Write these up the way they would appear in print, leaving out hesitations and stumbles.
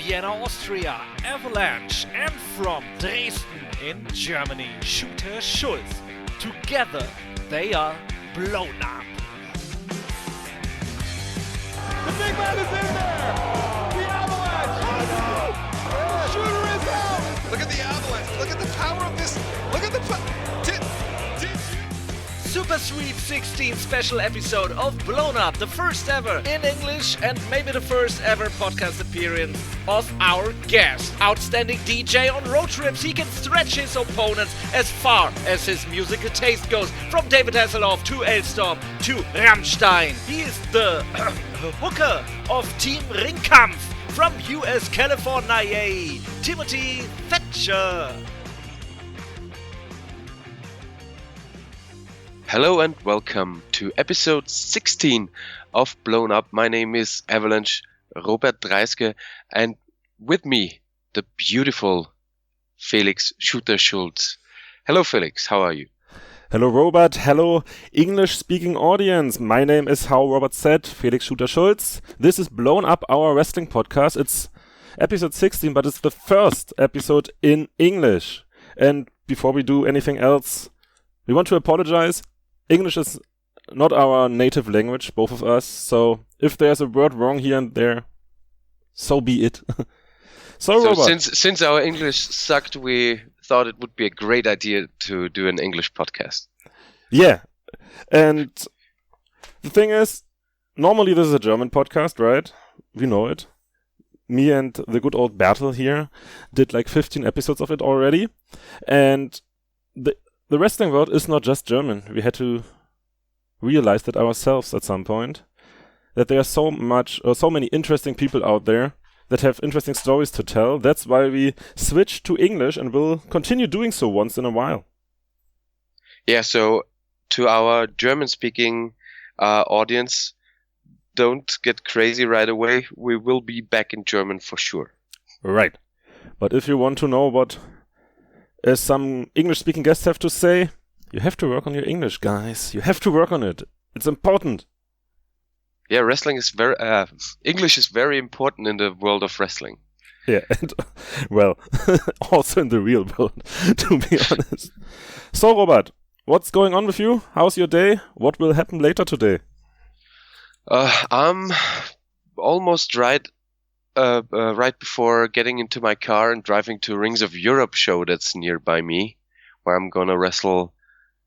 Vienna, Austria, Avalanche, and from Dresden in Germany, Shooter Schulz. Together, they are blown up. The big man is in there! The Avalanche! Shooter is out! Look at the Avalanche! Look at the power of this! Look at the Super Sweet 16 special episode of Blown Up, the first ever in English and maybe the first ever podcast appearance of our guest. Outstanding DJ on road trips, he can stretch his opponents as far as his musical taste goes. From David Hasselhoff to Elstorm to Rammstein. He is the hooker of Team Ringkampf from US California, Timothy Thatcher. Hello and welcome to episode 16 of Blown Up. My name is AVALANCHE Robert Dreissker, and with me, the beautiful Felix Shooter Schulz. Hello Felix, how are you? Hello Robert, hello English-speaking audience. My name is, how Robert said, Felix Shooter Schulz. This is Blown Up, our wrestling podcast. It's episode 16, but it's the first episode in English. And before we do anything else, we want to apologize. English is not our native language, both of us, so if there's a word wrong here and there, so be it. So Robert, since our English sucked, we thought it would be a great idea to do an English podcast. Yeah, and the thing is, normally this is a German podcast, right? We know it. Me and the good old Bertel here did like 15 episodes of it already, and the wrestling world is not just German. We had to realize that ourselves at some point, that there are so many interesting people out there that have interesting stories to tell. That's why we switched to English and will continue doing so once in a while. Yeah, so to our German-speaking audience, don't get crazy right away. We will be back in German for sure. Right. But if you want to know what some English-speaking guests have to say, you have to work on your English, guys. You have to work on it. It's important. Yeah, English is very important in the world of wrestling. Yeah, and, well, also in the real world, to be honest. So, Robert, what's going on with you? How's your day? What will happen later today? I'm almost right before getting into my car and driving to Rings of Europe show that's nearby me, where I'm gonna wrestle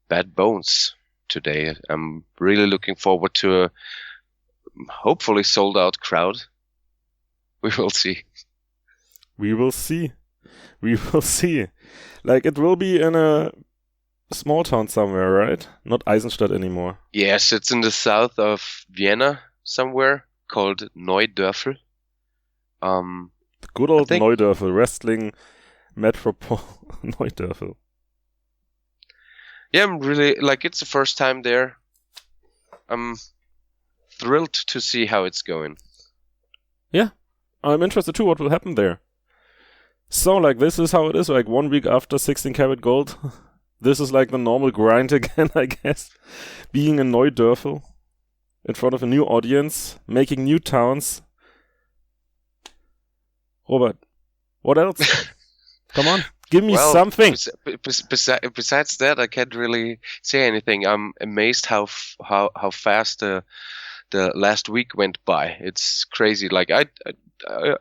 Bad Bones today. I'm really looking forward to a hopefully sold out crowd. We will see. We will see. We will see. Like, it will be in a small town somewhere, right? Not Eisenstadt anymore. Yes, it's in the south of Vienna somewhere called Neudörfel. The good old Neudörfel, wrestling metropole Neudörfel. Yeah, I'm really, it's the first time there. I'm thrilled to see how it's going. Yeah, I'm interested too what will happen there. So, this is how it is, 1 week after 16 Carat Gold. This is like the normal grind again, I guess. Being in Neudörfel, in front of a new audience, making new towns. Robert, what else? Come on, give me something. Besides that, I can't really say anything. I'm amazed how fast the last week went by. It's crazy. I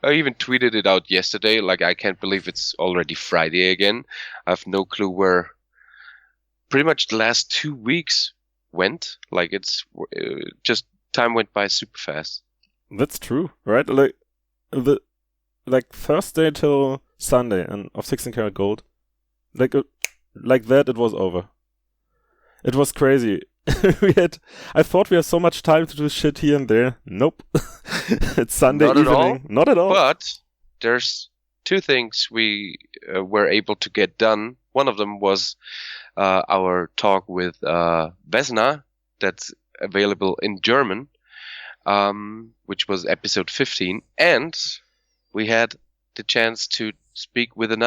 even tweeted it out yesterday. I can't believe it's already Friday again. I have no clue where pretty much the last 2 weeks went. It's just time went by super fast. That's true, right? Thursday till Sunday and of 16 Karat Gold, like that, it was over. It was crazy. I thought we had so much time to do shit here and there. Nope. It's Sunday evening. Not at all. But there's two things we were able to get done. One of them was our talk with Vesna, that's available in German, which was episode 15, and we had the chance to speak with with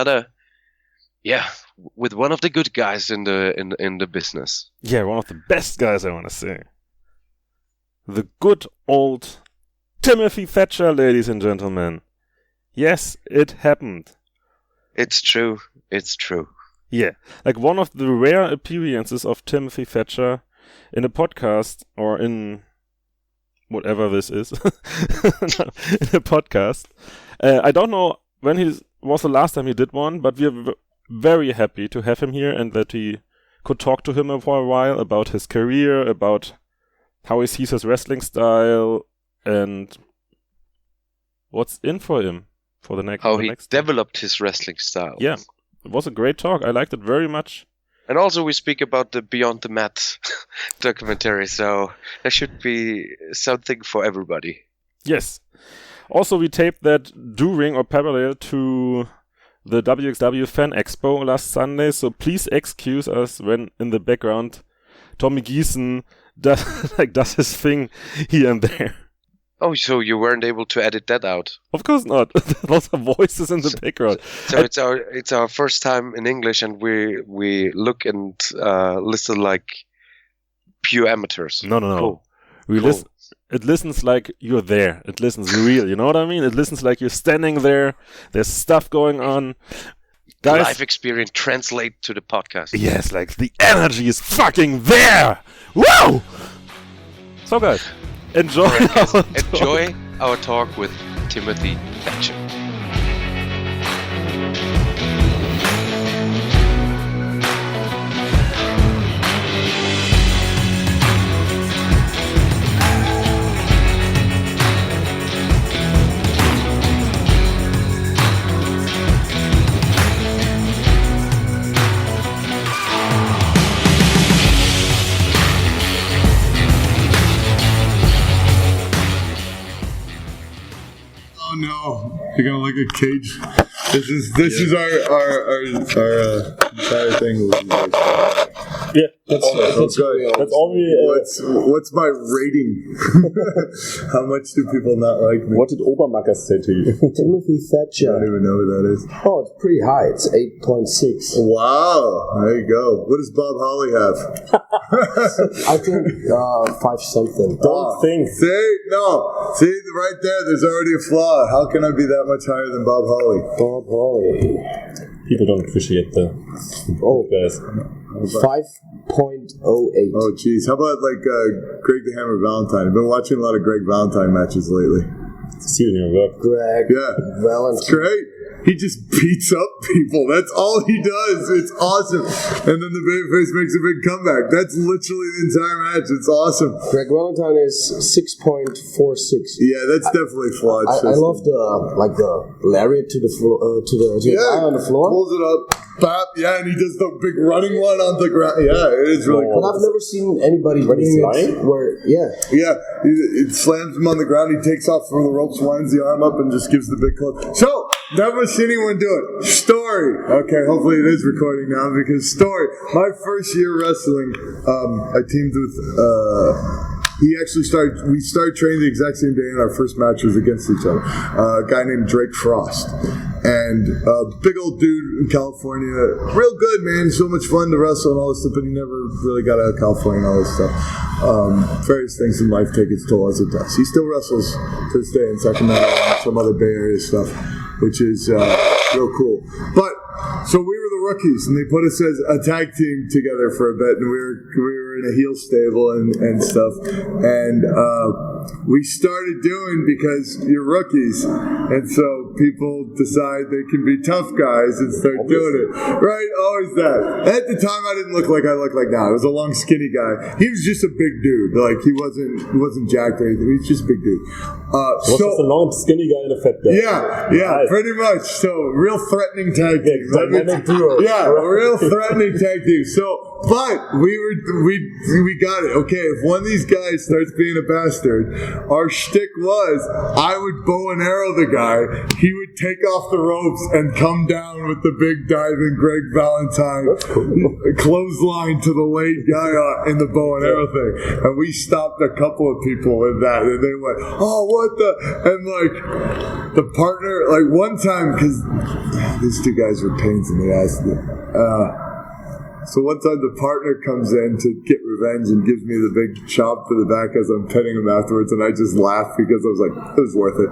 one of the good guys in the business. Yeah, one of the best guys, I want to say. The good old Timothy Thatcher, ladies and gentlemen. Yes, it happened. It's true. It's true. Yeah, like one of the rare appearances of Timothy Thatcher in a podcast or in whatever this is, in a podcast. I don't know when he was the last time he did one, but we're very happy to have him here and that we could talk to him for a while about his career, about how he sees his wrestling style, and what's in for him for the next. How he developed his wrestling style. Yeah, it was a great talk. I liked it very much. And also we speak about the Beyond the Mat documentary, so there should be something for everybody. Yes. Also, we taped that during or parallel to the wXw Fan Expo last Sunday, so please excuse us when in the background Tommy Giesen does his thing here and there. Oh, so you weren't able to edit that out? Of course not. Those are voices in the background. So it's our first time in English, and we look and listen like pure amateurs. No. Cool. Cool. It listens like you're there. It listens real. You know what I mean? It listens like you're standing there. There's stuff going on. Guys, life experience translate to the podcast. Yes, like the energy is fucking there. Woo! So guys, enjoy our talk with Timothy Thatcher. Oh no, you're gonna like a cage. This is our entire thing. Yeah, that's good. That's all we. What's my rating? How much do people not like me? What did Obermacker say to you? Timothy Thatcher. I don't even know who that is. Oh, it's pretty high. It's 8.6. Wow, there you go. What does Bob Holly have? I think 5 something. Don't think. See, right there, there's already a flaw. How can I be that much higher than Bob Holly? Bob Holly. People don't appreciate the guys. 5.08. Oh, geez. How about like Greg the Hammer Valentine? I've been watching a lot of Greg Valentine matches lately. See you in your work. Greg. Yeah. Valentine. It's great. He just beats up people. That's all he does. It's awesome. And then the babyface makes a big comeback. That's literally the entire match. It's awesome. Greg Valentine is 6.46. Yeah, that's definitely flawed. I love the lariat to the floor, to the guy on the floor. Pulls it up. Bop. Yeah, and he does the big running one on the ground. Yeah, it is really cool. But I've never seen anybody doing it where, Yeah, it slams him on the ground. He takes off from the ropes, winds the arm up, and just gives the big club. So, never seen anyone do it. Story. Okay, hopefully it is recording now because story. My first year wrestling, I teamed with, we started training the exact same day and our first match was against each other. A guy named Drake Frost. And big old dude in California, real good, man. So much fun to wrestle and all this stuff, but he never really got out of California and all this stuff. Various things in life take its toll as it does. He still wrestles to this day in Sacramento and some other Bay Area stuff, which is real cool. But so we were the rookies, and they put us as a tag team together for a bit, and we were in a heel stable and stuff, and we started doing because you're rookies, and so people decide they can be tough guys and start doing it. Right? Always that. At the time, I didn't look like I look like now. I was a long, skinny guy. He was just a big dude. Like he wasn't jacked or anything. He was just a big dude. Was just a long, skinny guy and a fat guy. Yeah, pretty much. So real threatening tag team. Dynamic duo. Yeah, real threatening tag team. So, but we got it. Okay, if one of these guys starts being a bastard, our shtick was I would bow and arrow the guy. He would take off the ropes and come down with the big diving Greg Valentine clothesline to the late guy in the bow and arrow thing. And we stopped a couple of people with that, and they went, "Oh, what the?" And like the partner, like one time, because these two guys were pains in the ass. So one time the partner comes in to get revenge and gives me the big chop to the back as I'm petting him afterwards, and I just laughed because I was like, it was worth it.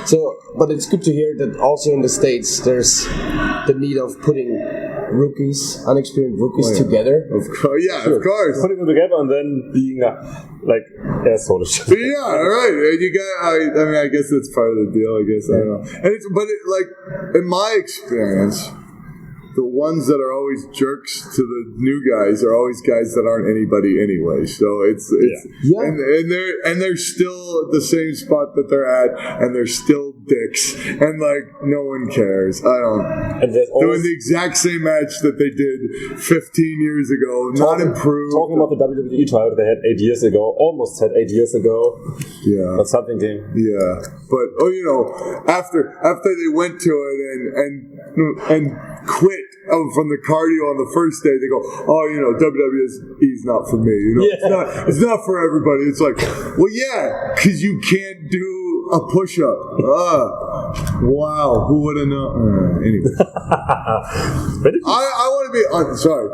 So, but it's good to hear that also in the States there's the need of putting unexperienced rookies together. Of course. Putting them together and then being assholes. Yeah, right. And you got. I mean, I guess that's part of the deal. I guess I don't know. And like in my experience, the ones that are always jerks to the new guys are always guys that aren't anybody anyway. So it's and they're still at the same spot that they're at, and they're still dicks, and like no one cares. I don't. And doing the exact same match that they did 15 years ago, not improved. Talking about the WWE title they had 8 years ago, almost had 8 years ago. Yeah, but something came. Yeah, but after they went to it and quit from the cardio on the first day, they go, WWE's not for me. It's not for everybody. It's like, well, yeah, because you can't do a push-up. Wow, who would have known? Anyway, I want to be. Sorry,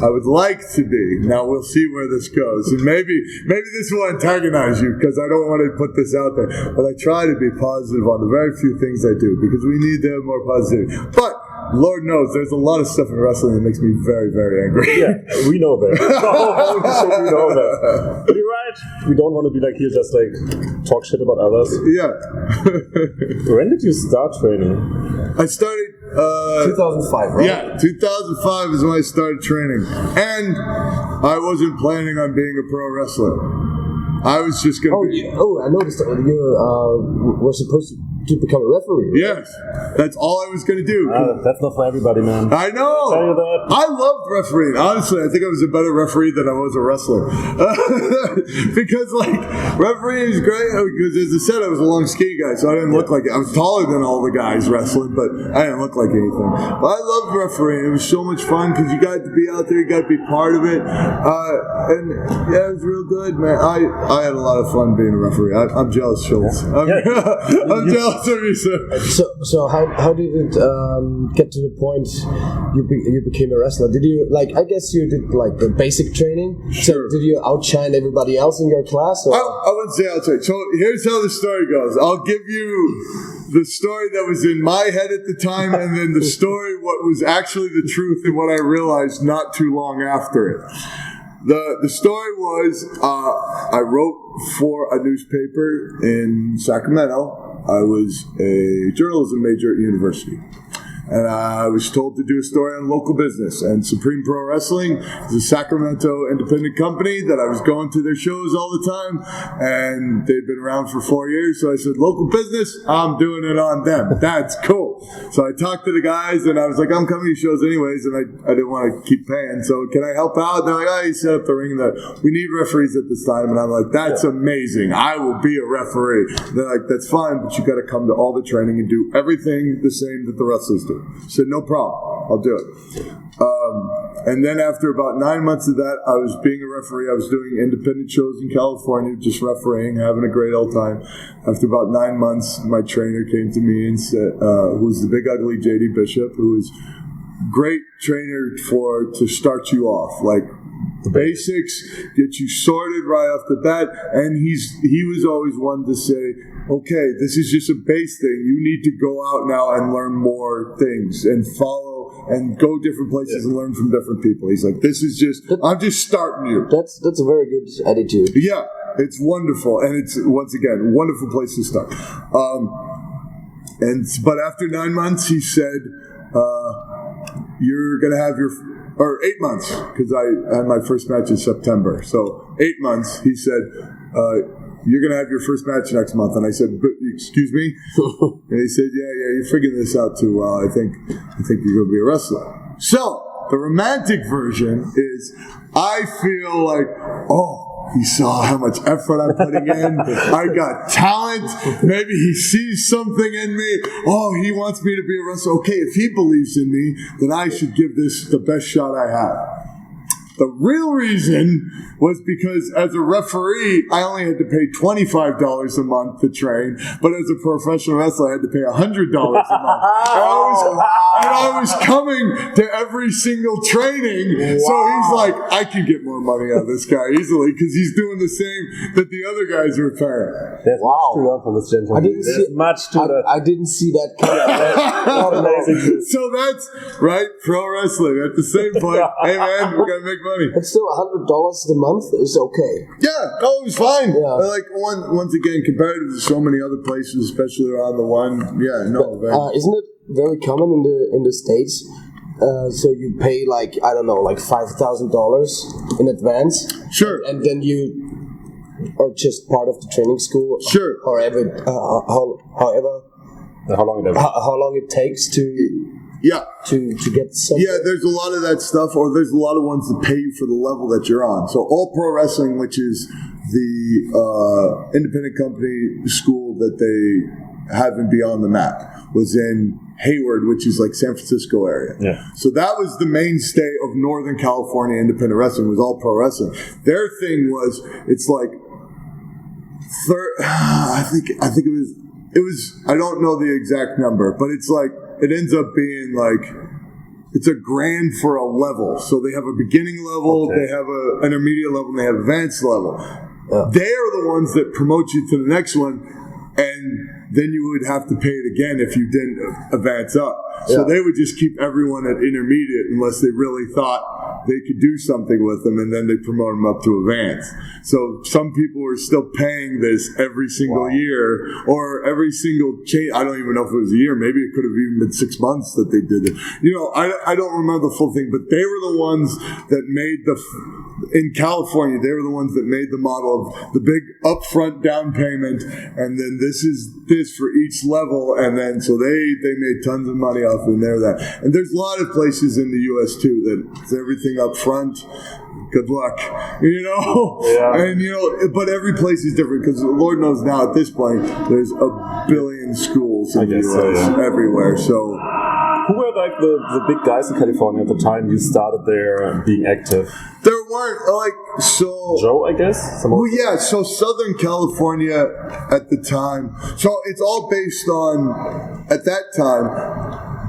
I would like to be. Now we'll see where this goes, and maybe this will antagonize you because I don't want to put this out there. But I try to be positive on the very few things I do because we need to have more positivity. But Lord knows, there's a lot of stuff in wrestling that makes me very, very angry. Yeah, we know that. We know that. But you're right. We don't want to be like here, just like talk shit about others. Yeah. When did you start training? I started 2005, right? Yeah, 2005 is when I started training, and I wasn't planning on being a pro wrestler. I was just gonna. I noticed that you were supposed to become a referee. Yes, that's all I was going to do. That's not for everybody, man. I know. I'll tell you that. I loved refereeing. Honestly, I think I was a better referee than I was a wrestler. Because, refereeing is great. Because, as I said, I was a long ski guy, so I didn't look like it. I was taller than all the guys wrestling, but I didn't look like anything. But I loved refereeing. It was so much fun because you got to be out there, you got to be part of it. And, yeah, it was real good, man. I had a lot of fun being a referee. I'm jealous, Schulz. I'm jealous. So how did it get to the point you became a wrestler? Did you I guess you did the basic training? Sure. So did you outshine everybody else in your class? Or? I wouldn't say outshine. So here's how the story goes. I'll give you the story that was in my head at the time, and then the story what was actually the truth and what I realized not too long after it. The story was I wrote for a newspaper in Sacramento. I was a journalism major at university. And I was told to do a story on local business. And Supreme Pro Wrestling is a Sacramento independent company that I was going to their shows all the time. And they'd been around for 4 years. So I said, local business, I'm doing it on them. That's cool. So I talked to the guys and I was like, I'm coming to shows anyways. And I didn't want to keep paying. So can I help out? And they're like, you set up the ring. We need referees at this time. And I'm like, that's amazing. I will be a referee. They're like, that's fine, but you got to come to all the training and do everything the same that the wrestlers do. I said, no problem. I'll do it. And then after about 9 months of that, I was being a referee. I was doing independent shows in California, just refereeing, having a great old time. After about 9 months, my trainer came to me and said, who's the big ugly JD Bishop, who is great trainer to start you off. The basics, get you sorted right off the bat. And he was always one to say, okay, this is just a base thing. You need to go out now and learn more things and follow and go different places and learn from different people. He's like, I'm just starting you. That's a very good attitude. Yeah, it's wonderful. And it's, once again, a wonderful place to start. But after 9 months, he said, you're going to have 8 months, because I had my first match in September. So 8 months, he said, you're going to have your first match next month. And I said, excuse me? And he said, yeah, you're figuring this out too well. I think you're going to be a wrestler. So the romantic version is I feel like, he saw how much effort I'm putting in. I got talent. Maybe he sees something in me. He wants me to be a wrestler. Okay, if he believes in me, then I should give this the best shot I have. The real reason was because as a referee, I only had to pay $25 a month to train, but as a professional wrestler, I had to pay $100 a month. And I was coming to every single training, so he's like, I can get more money out of this guy easily because he's doing the same that the other guys are paying. There's much to learn from this gentleman. I didn't see that coming. So that's right, pro wrestling at the same point. Hey man, we gotta make money. But still, $100 a month is okay. Yeah, no, it was fine. Yeah. Like once again, compared to so many other places, especially around the one. Yeah, no. Isn't it very common in the States? So you pay like $5,000 in advance. Sure. And then you are just part of the training school. Sure. However, how long it takes to get something. Yeah, there's a lot of that stuff, or there's a lot of ones that pay you for the level that you're on. So All Pro Wrestling, which is the independent company school that they have in Beyond the Mat, was in Hayward, which is like San Francisco area. Yeah. So that was the mainstay of Northern California independent wrestling, was All Pro Wrestling. Their thing was, it's like I think it was I don't know the exact number, but it's like it ends up being like it's $1,000 for a level. So they have a beginning level, they have an intermediate level, and they have advanced level. They are the ones that promote you to the next one, and then you would have to pay it again if you didn't advance up. So they would just keep everyone at intermediate unless they really thought they could do something with them, and then they promote them up to advance. So some people are still paying this every single year, or every single change. I don't even know if it was a year. Maybe it could have even been 6 months that they did it. You know, I don't remember the full thing, but they were the ones that made in California, they were the ones that made the model of the big upfront down payment, and then this for each level, and then so they made tons of money off of that. And there's a lot of places in the U.S. too that it's everything up front. Good luck, you know. Yeah. And you know, but every place is different because Lord knows now at this point there's a billion schools in the U.S. everywhere. So. Who were like the big guys in California at the time you started there being active? There weren't Joe, I guess? Well, yeah, so Southern California at the time. So it's all based on, at that time,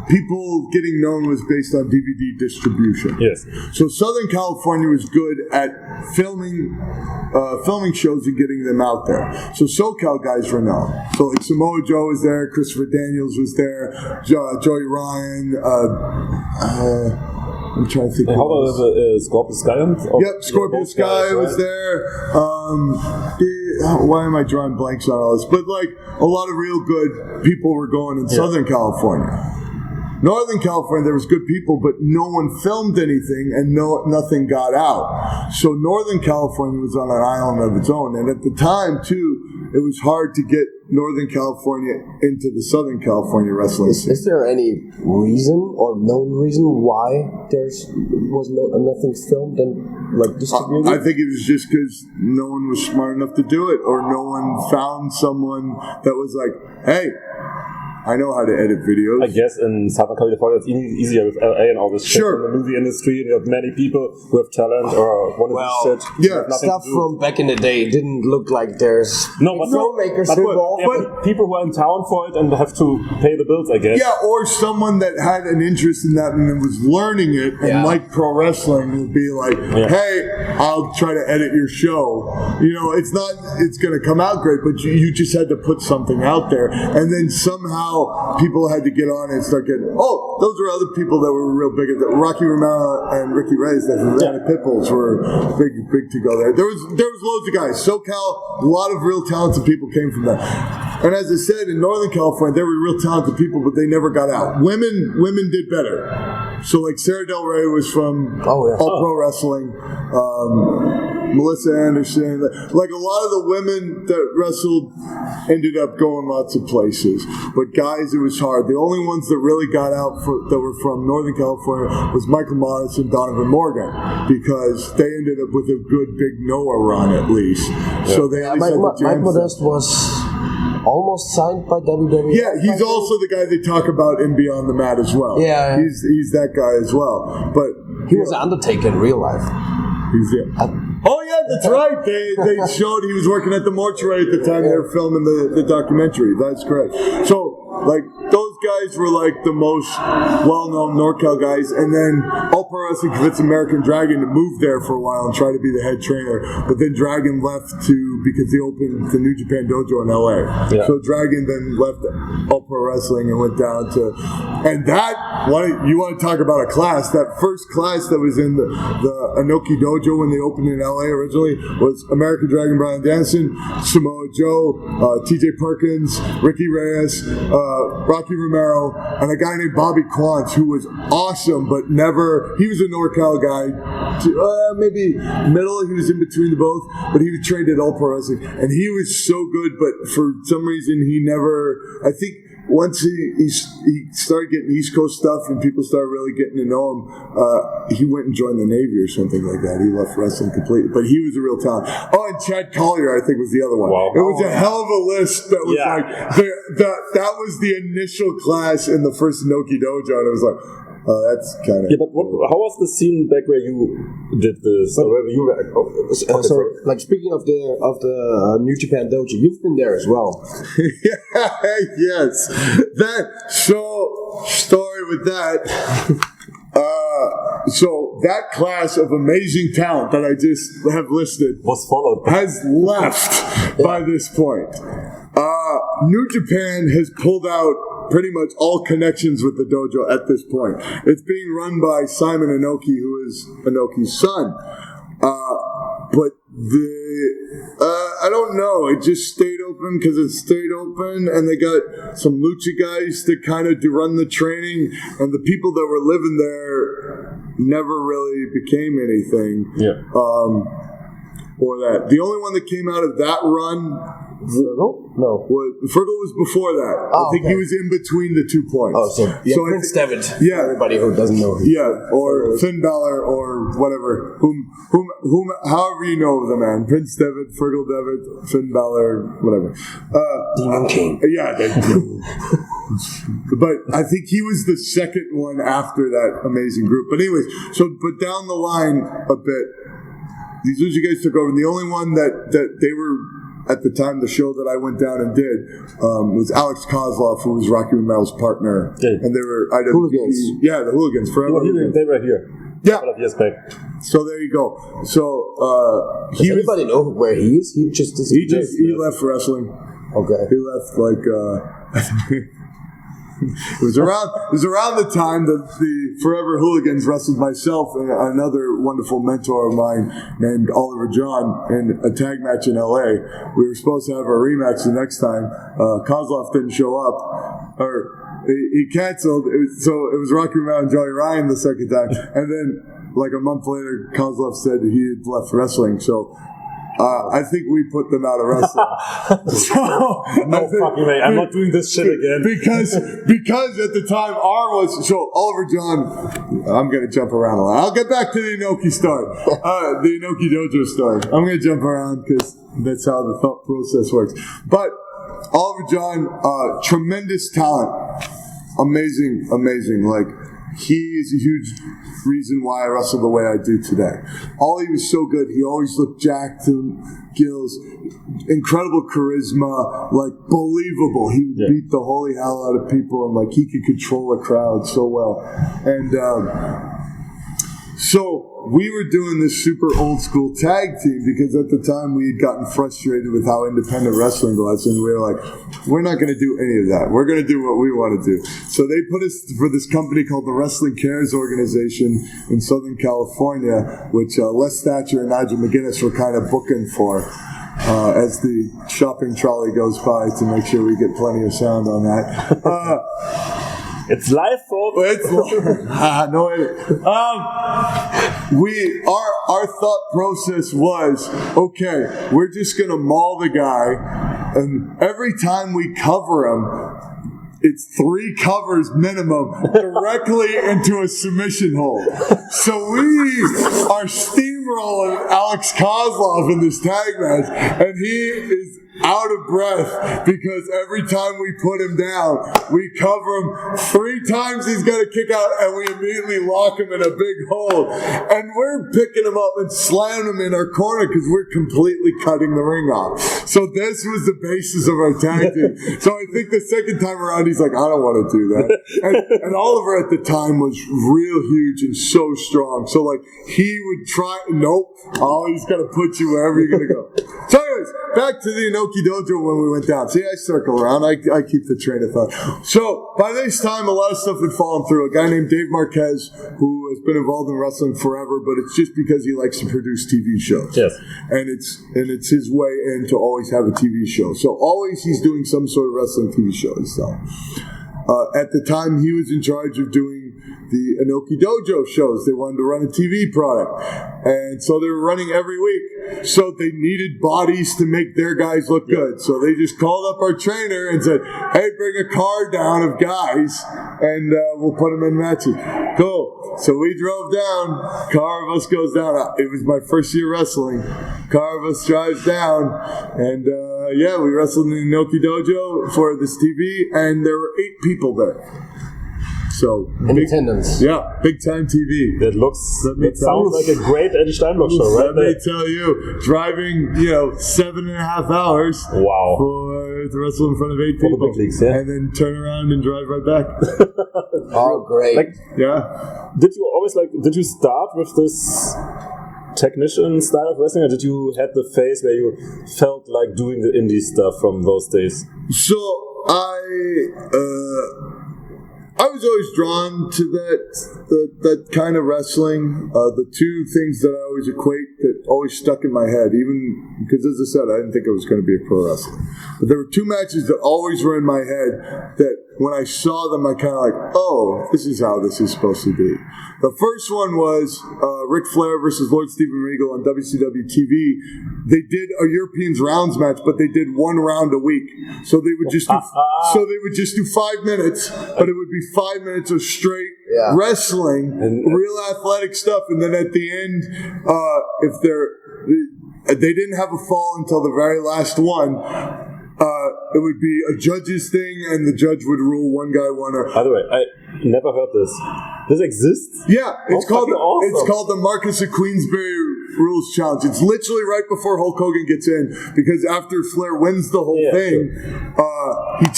people getting known was based on DVD distribution. Yes. So Southern California was good at filming shows and getting them out there. So SoCal guys were known. So like Samoa Joe was there, Christopher Daniels was there, Joey Ryan, I'm trying to think. How about Scorpio Sky? Yep, Scorpio Sky was there. Why am I drawing blanks on all this? But like a lot of real good people were going in Southern California. Northern California, there was good people, but no one filmed anything, and nothing got out. So Northern California was on an island of its own, and at the time too, it was hard to get Northern California into the Southern California wrestling scene. Is there any reason or known reason why was nothing filmed and like distributed? I think it was just because no one was smart enough to do it, or no one found someone that was like, hey, I know how to edit videos. I guess in Southern California it's easier with LA and all this shit in the movie industry. You have many people who have talent or want to do shit. Yeah, stuff from back in the day didn't look like there's filmmakers involved. But people who are in town for it and have to pay the bills, I guess. Yeah, or someone that had an interest in that and was learning it and liked pro wrestling would be like, hey, I'll try to edit your show. You know, it's going to come out great, but you just had to put something out there. And then somehow people had to get on and start getting, those were other people that were real big. Rocky Romero and Ricky Reyes, the Atlanta Pitbulls, were big to go there. There was loads of guys. SoCal, a lot of real talented people came from that. And as I said, in Northern California, there were real talented people, but they never got out. Women did better. So like Sarah Del Rey was from All Pro Wrestling. Melissa Anderson, like a lot of the women that wrestled ended up going lots of places. But guys, it was hard. The only ones that really got out that were from Northern California was Michael Modest and Donovan Morgan, because they ended up with a good big Noah run at least. Yeah. So they Mike Modest was almost signed by WWE. Yeah, he's also the guy they talk about in Beyond the Mat as well. Yeah. He's that guy as well. But he was an Undertaker in real life. Oh yeah, that's right. They showed he was working at the mortuary at the time they were filming the documentary. That's correct. So like those guys were like the most well-known NorCal guys, and then All Pro Wrestling convinced American Dragon to move there for a while and try to be the head trainer. But then Dragon left because they opened the New Japan Dojo in LA. Yeah. So Dragon then left All Pro Wrestling and went down to, and you want to talk about a class? That first class that was in the Inoki Dojo when they opened in LA originally was American Dragon Bryan Danielson, Samoa Joe, TJ Perkins, Ricky Reyes, Rocky Romero, and a guy named Bobby Quance, who was awesome, but he was a NorCal guy, maybe middle, he was in between the both, but he was trained at All Pro Wrestling, and he was so good, but for some reason he never, I think, once he started getting East Coast stuff and people started really getting to know him, he went and joined the Navy or something like that. He left wrestling completely. But he was a real talent. Oh, and Chad Collier, I think, was the other one. Wow. It was a hell of a list that was that was the initial class in the first Inoki Dojo, and it was like, that's kind of... Yeah, but how was the scene back where you did this? Like speaking of the New Japan Dojo, you've been there as well. Yes. Story with that. So that class of amazing talent that I just have listed was followed has left by this point. New Japan has pulled out pretty much all connections with the dojo at this point. It's being run by Simon Inoki, who is Inoki's son. But I don't know. It just stayed open because it stayed open, and they got some lucha guys to kind of run the training, and the people that were living there never really became anything. Yeah. Or that. The only one that came out of that run. No. Fergal was before that. I think he was in between the 2 points. Oh, so Prince Devitt. Yeah. Everybody who doesn't know him. Yeah, or Finn Balor, or whatever. Whom, however you know the man. Prince Devitt, Fergal Devitt, Finn Balor, whatever. Demon King. Yeah. But I think he was the second one after that amazing group. But anyways, but down the line a bit, these lucha guys took over. And the only one that they were, at the time, the show that I went down and did was Alex Kozlov, who was Rocky Romero's partner. Yeah. And they were Hooligans. Yeah, the Hooligans. Forever. They were here. Yeah. A couple of years back. So there you go. So does anybody know where he is? He left wrestling. Okay. He left It was around the time that the Forever Hooligans wrestled myself and another wonderful mentor of mine named Oliver John in a tag match in LA. We were supposed to have a rematch the next time. Kozlov didn't show up, or he canceled. So it was Rocky Romero and Joey Ryan the second time, and then like a month later, Kozlov said he had left wrestling. So. I think we put them out of wrestling. No fucking way. I'm not doing this shit again. Because at the time, Oliver John, I'm going to jump around a lot. I'll get back to the Inoki story, the Inoki Dojo story. I'm going to jump around because that's how the thought process works. But Oliver John, tremendous talent. Amazing. Like, he is a huge reason why I wrestle the way I do today. Ollie was so good. He always looked jacked and gills. Incredible charisma, like believable. He would beat the holy hell out of people, and like he could control a crowd so well. And so we were doing this super old school tag team because at the time we had gotten frustrated with how independent wrestling was, and we were like, we're not going to do any of that. We're going to do what we want to do. So they put us for this company called the Wrestling Cares Organization in Southern California, which Les Thatcher and Nigel McGuinness were kind of booking for as the shopping trolley goes by to make sure we get plenty of sound on that. It's live, folks. It's live. No way. Our thought process was, okay, we're just gonna maul the guy, and every time we cover him, it's 3 covers minimum directly into a submission hold. So we are steamrolling Alex Kozlov in this tag match, and he is out of breath because every time we put him down, we cover him 3 times he's going to kick out, and we immediately lock him in a big hole. And we're picking him up and slamming him in our corner because we're completely cutting the ring off. So this was the basis of our tag team. So I think the second time around, he's like, I don't want to do that. And Oliver at the time was real huge and so strong. So like he would try, nope, he's going to put you wherever you're going to go. So anyways, back to the Inoki Dojo when we went down. See, I circle around. I keep the train of thought. So by this time, a lot of stuff had fallen through. A guy named Dave Marquez, who has been involved in wrestling forever, but it's just because he likes to produce TV shows. Yes. And it's his way in to always have a TV show. So always he's doing some sort of wrestling TV show. So at the time, he was in charge of doing the Inoki Dojo shows. They wanted to run a TV product. And so they were running every week. So they needed bodies to make their guys look good. So they just called up our trainer and said, hey, bring a car down of guys and we'll put them in matches. Cool. So we drove down. Car of us goes down. It was my first year wrestling. Car of us drives down. And we wrestled in the Inoki Dojo for this TV. And there were 8 people there. So in attendance. Yeah, big time TV. That sounds like a great Eddie Steinblock show, right? Let me tell you, driving 7.5 hours. Wow. For the wrestle in front of 8 people, the big leagues, yeah. And then turn around and drive right back. Oh, great! Did you start with this technician style of wrestling, or did you have the phase where you felt like doing the indie stuff from those days? So I was always drawn to that kind of wrestling. The 2 things that I always equate that always stuck in my head, even because, as I said, I didn't think I was going to be a pro wrestler. But there were 2 matches that always were in my head that when I saw them, I kind of like, oh, this is how this is supposed to be. The first one was Ric Flair versus Lord Steven Regal on WCW TV. They did a Europeans rounds match, but they did 1 round a week. So they would just do 5 minutes, but it would be 5 minutes of straight wrestling, real athletic stuff, and then at the end, if they didn't have a fall until the very last one. It would be a judge's thing, and the judge would rule one guy, one or. By the way, I never heard this. This exists? Yeah, it's called awesome. It's called the Marcus of Queensberry Rules Challenge. It's literally right before Hulk Hogan gets in, because after Flair wins the whole thing, he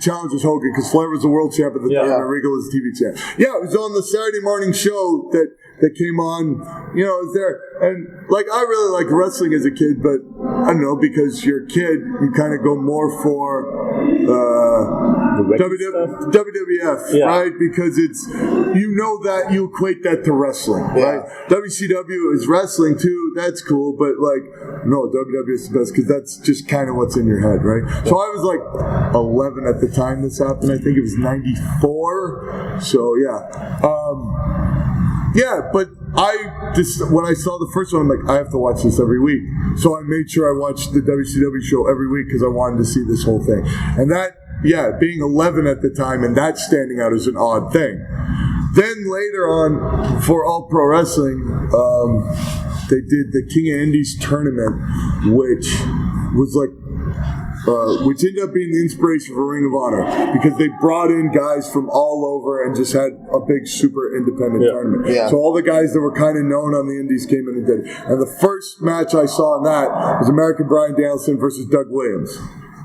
challenges Hogan because Flair was the world champ at the time, and Regal was the TV champ. Yeah, it was on the Saturday morning show that came on, it was there. And, I really liked wrestling as a kid, but, I don't know, because you're a kid, you kind of go more for WWF, right? Because it's, that you equate that to wrestling, right? WCW is wrestling, too. That's cool, but, no, WWF is the best because that's just kind of what's in your head, right? So I was, 11 at the time this happened. I think it was 94. So, but when I saw the first one, I'm like, I have to watch this every week. So I made sure I watched the WCW show every week because I wanted to see this whole thing. And that, being 11 at the time and that standing out is an odd thing. Then later on, for All Pro Wrestling, they did the King of Indies tournament, which was which ended up being the inspiration for Ring of Honor, because they brought in guys from all over and just had a big super independent tournament. Yeah. So all the guys that were kind of known on the indies came in and did it. And the first match I saw in that was American Brian Danielson versus Doug Williams.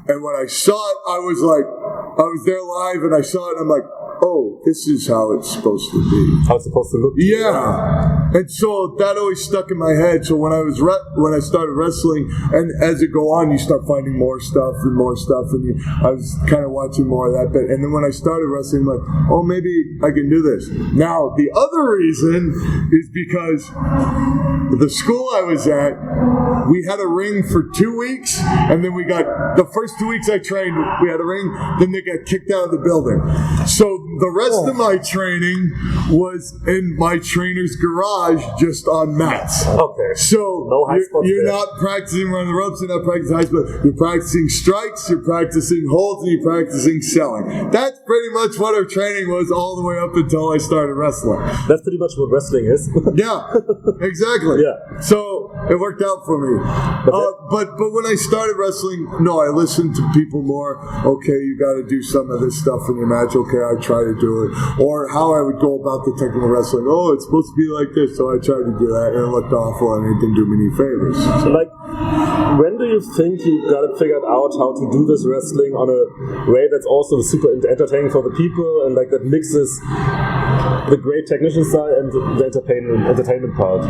And when I saw it, I was there live and I saw it and I'm like, oh, this is how it's supposed to be. How it's supposed to look. Yeah. And so that always stuck in my head. So when I started wrestling, and as it go on, you start finding more stuff. And I was kind of watching more of that bit. And then when I started wrestling, I'm like, oh, maybe I can do this. Now, the other reason is because the school I was at, we had a ring for 2 weeks, and then the first 2 weeks I trained, we had a ring, then they got kicked out of the building. So the rest of my training was in my trainer's garage, just on mats. Okay. So you're not practicing running the ropes, you're not practicing high spots, you're practicing strikes, you're practicing holds, and you're practicing selling. That's pretty much what our training was all the way up until I started wrestling. That's pretty much what wrestling is. Yeah, exactly. Yeah. So It worked out for me. But when I started wrestling, no, I listened to people more. Okay, you got to do some of this stuff in your match. Okay, I try to do it. Or how I would go about the technical wrestling. Oh, it's supposed to be like this, so I tried to do that, and it looked awful, and it didn't do me any favors. So, like, when do you think you got it figured out how to do this wrestling on a way that's also super entertaining for the people, and like that mixes the great technician side and the entertainment part?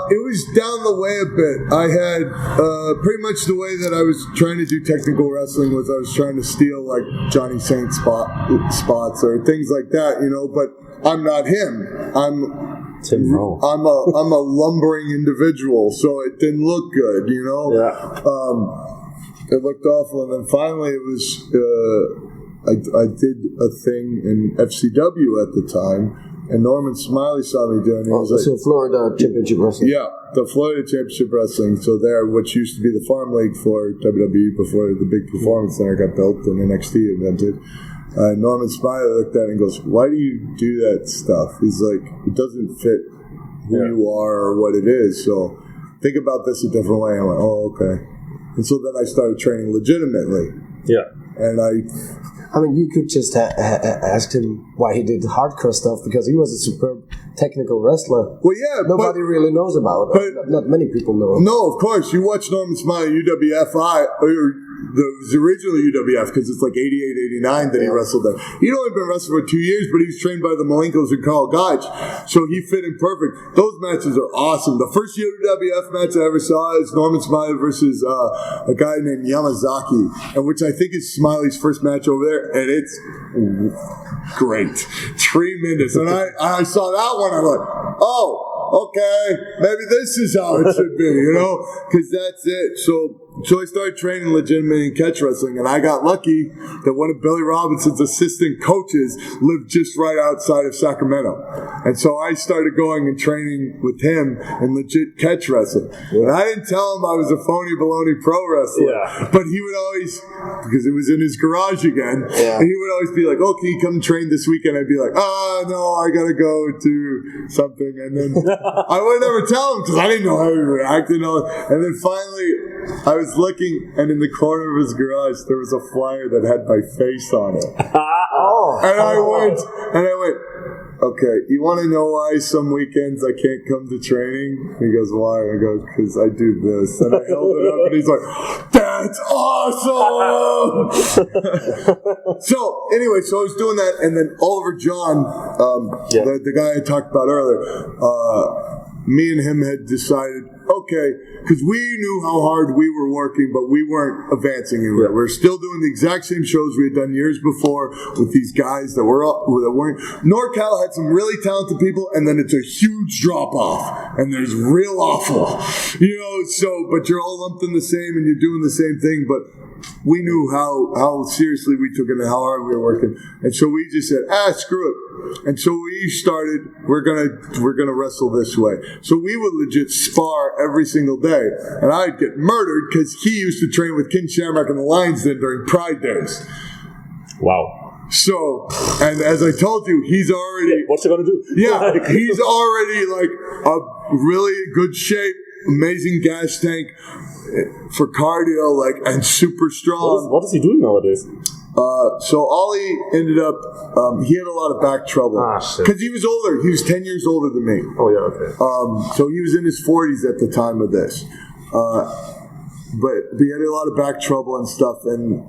It was down the way a bit. I had pretty much the way that I was trying to do technical wrestling was I was trying to steal like Johnny Saint spots or things like that, you know. But I'm not him. I'm a lumbering individual, so it didn't look good, you know. It looked awful, and then finally it was. I did a thing in FCW at the time, and Norman Smiley saw me doing it. So Florida Championship Wrestling. Yeah, the Florida Championship Wrestling. So there, which used to be the farm league for WWE before the big performance center got built and NXT invented. Norman Smiley looked at it and goes, "Why do you do that stuff?" He's like, "It doesn't fit who you are or what it is. So think about this a different way." I went, "Oh, okay." And so then I started training legitimately. Yeah. And I mean, you could just ask him why he did hardcore stuff, because he was a superb technical wrestler. Well, yeah, nobody really knows about. Not many people know. No, of course. You watch Norman Smiley UWF, the original UWF, because it's like 88, 89 that he wrestled there. He'd only been wrestling for 2 years, but he was trained by the Malenkos and Carl Gotch, so he fit in perfect. Those matches are awesome. The first UWF match I ever saw is Norman Smiley versus a guy named Yamazaki, and which I think is Smiley's first match over there, and it's great. 3 minutes. And I saw that one, I'm like, oh, okay, maybe this is how it should be, you know, because that's it. So I started training legitimately in catch wrestling, and I got lucky that one of Billy Robinson's assistant coaches lived just right outside of Sacramento. And so I started going and training with him in legit catch wrestling. And I didn't tell him I was a phony baloney pro wrestler, but he would always, because it was in his garage again, and he would always be like, "Oh, can you come train this weekend?" I'd be like, "Oh, no, I got to go to something." And then I would never tell him because I didn't know how he reacted. And then finally, I was looking, and in the corner of his garage, there was a flyer that had my face on it. And I went, "Okay, you want to know why some weekends I can't come to training?" He goes, "Why?" I go, "Because I do this." And I held it up, and he's like, "That's awesome!" So anyway, so I was doing that, and then Oliver John, the guy I talked about earlier, me and him had decided, okay, because we knew how hard we were working, but we weren't advancing anywhere. We were still doing the exact same shows we had done years before with these guys that weren't. NorCal had some really talented people, and then it's a huge drop off, and there's real awful, you know. So, but you're all lumped in the same, and you're doing the same thing, but we knew how seriously we took it and how hard we were working, and so we just said, screw it. And so we started, we're gonna wrestle this way. So we would legit spar every single day, and I'd get murdered because he used to train with Ken Shamrock and the Lions Den during Pride Days. Wow. So, and as I told you, he's already... what's he gonna do? Yeah, he's already like a really good shape, amazing gas tank for cardio, like, and super strong. What is he doing nowadays? So Ollie ended up, he had a lot of back trouble. Because he was older. He was 10 years older than me. Oh, yeah, okay. So he was in his 40s at the time of this. But he had a lot of back trouble and stuff. And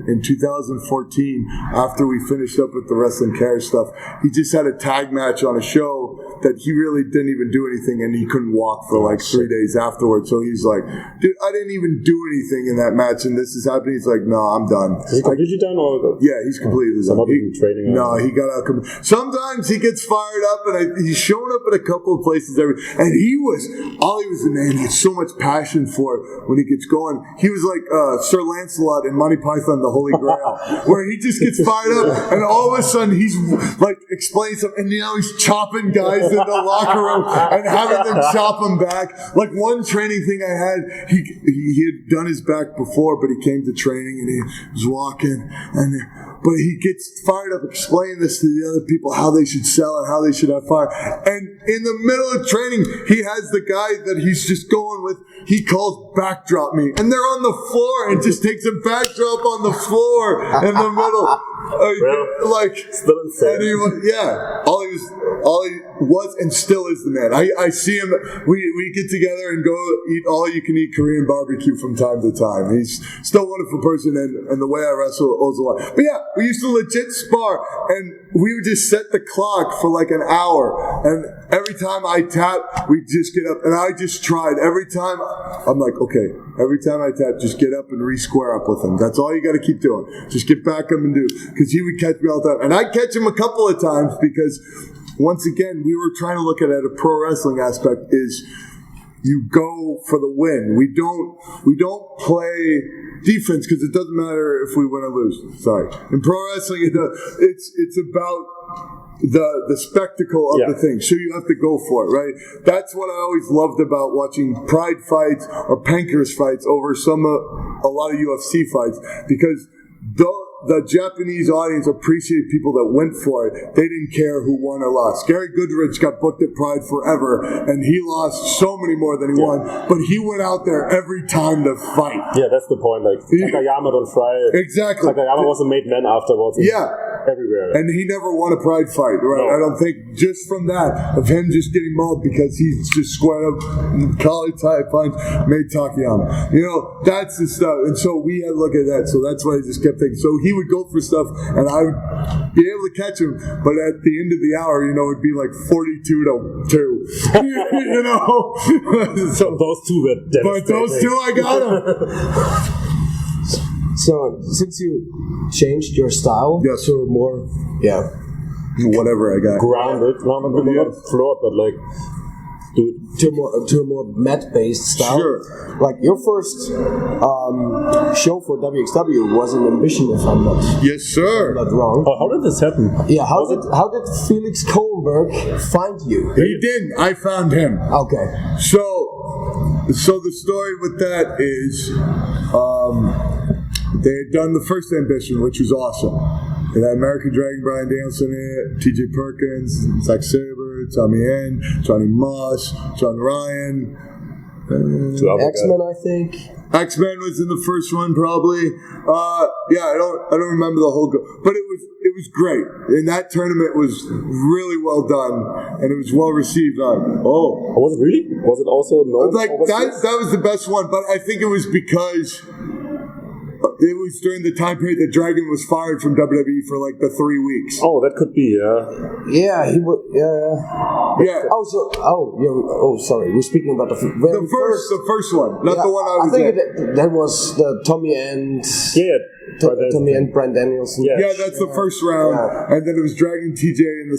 in 2014, after we finished up with the wrestling care stuff, he just had a tag match on a show that he really didn't even do anything, and he couldn't walk for like 3 days afterwards. So he's like, "Dude, I didn't even do anything in that match, and this is happening." He's like, "No, I'm done." Is he completely done? Or yeah, he's completely done. Not even training. No, he got out. Sometimes he gets fired up, and he's shown up at a couple of places. And Ollie was the name. He had so much passion for it when he gets going. He was like Sir Lancelot in Monty Python, the Holy Grail, where he just gets fired up, and all of a sudden he's like explaining something, and he's chopping guys in the locker room and having them chop him back. Like one training thing I had, he had done his back before, but he came to training and he was walking and but he gets fired up explaining this to the other people, how they should sell and how they should have fire. And in the middle of training, he has the guy that he's just going with, he calls backdrop me. And they're on the floor and just takes a backdrop on the floor in the middle. Like, still insane. All he was and still is the man. I see him. We get together and go eat all you can eat Korean barbecue from time to time. He's still a wonderful person, and the way I wrestle owes a lot. But yeah, we used to legit spar, and we would just set the clock for like an hour, and every time I tap, we just get up, and I just tried every time. I'm like, okay, every time I tap, just get up and re-square up with him. That's all you got to keep doing. Just get back up and do, because he would catch me all the time, and I'd catch him a couple of times because. Once again, we were trying to look at it. A pro wrestling aspect is you go for the win. We don't play defense because it doesn't matter if we win or lose. Sorry. In pro wrestling, it's about the spectacle of the thing. So you have to go for it, right? That's what I always loved about watching Pride fights or Pankers fights over a lot of UFC fights, because the Japanese audience appreciate people that went for it. They didn't care who won or lost. Gary Goodrich got booked at Pride forever, and he lost so many more than he won, but he went out there every time to fight. Yeah, that's the point. Like, Takayama don't try. Exactly. Takayama was a made man afterwards. Everywhere. And he never won a Pride fight, right? No. I don't think, just from that, of him just getting mauled because he's just squared up, collar tie punch, made Takayama. You know, that's the stuff. And so we had to look at that. So that's why I just kept thinking. So he would go for stuff, and I would be able to catch him, but at the end of the hour, you know, it'd be like 42-2. You know? So those two were devastating. But those two, I got him. So, since you changed your style to more, whatever I got. Grounded. No, not flawed, but like, to a more mat-based style. Sure. Like your first show for wXw was an Ambition, if I'm not. Yes, sir. Not wrong. Oh, how did this happen? Yeah. How did Felix Kohlenberg find you? He didn't. I found him. Okay. So the story with that is, they had done the first Ambition, which was awesome. It had American Dragon, Bryan Danielson in it, T.J. Perkins, Zack Sabre, Tommy End, Johnny Moss, John Ryan. X-Men, I think. X-Men was in the first one, probably. I don't remember the whole but it was great. And that tournament was really well done, and it was well received. Was it really? Was it also that was the best one, but I think it was because it was during the time period that Dragon was fired from WWE for like the 3 weeks. Oh, that could be, yeah. Yeah, he would. Yeah. Sorry. We're speaking about the first one, not the one I was. I think that was the Tommy and Tommy and Bryan Danielson. Yeah, that's the first round, and then it was Dragon TJ in the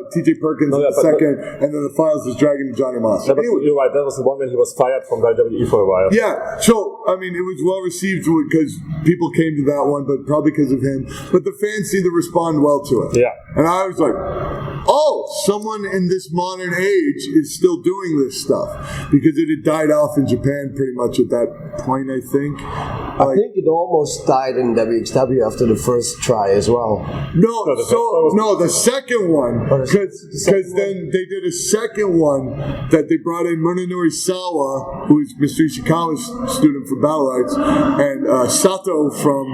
TJ Perkins in the second, and then the finals was Dragon and Johnny Moss. Anyway, you're right. That was the one when he was fired from WWE for a while. Yeah. So I mean, it was well received because people came to that one, but probably because of him. But the fans seemed to respond well to it. Yeah. And I was like, someone in this modern age is still doing this stuff, because it had died off in Japan pretty much at that point. I think. I think it almost died in wXw after the first try as well. The second one, because then they did a second one that they brought in Munenori Sawa, who is Mr. Ishikawa's student for Battle Arts, and Sato from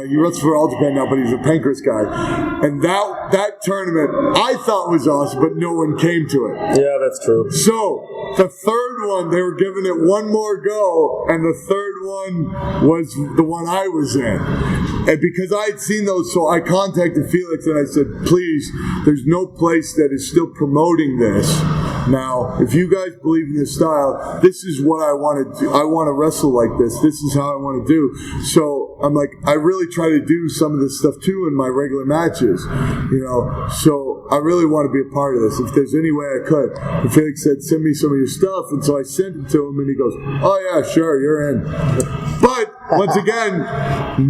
he wrestles for All Japan now, but he's a Pancras guy. And that tournament I thought was awesome, but no one came to it. Yeah, that's true. So the third one, they were giving it one more go, and the third one was the one I was in. And because I had seen those, so I contacted Felix and I said, please, there's no place that is still promoting this. Now, if you guys believe in this style, this is what I want to do. I want to wrestle like this. This is how I want to do. So I'm like, I really try to do some of this stuff too in my regular matches, you know. So I really want to be a part of this. If there's any way I could. And Felix said, send me some of your stuff. And so I sent it to him, and he goes, oh yeah, sure, you're in. But once again,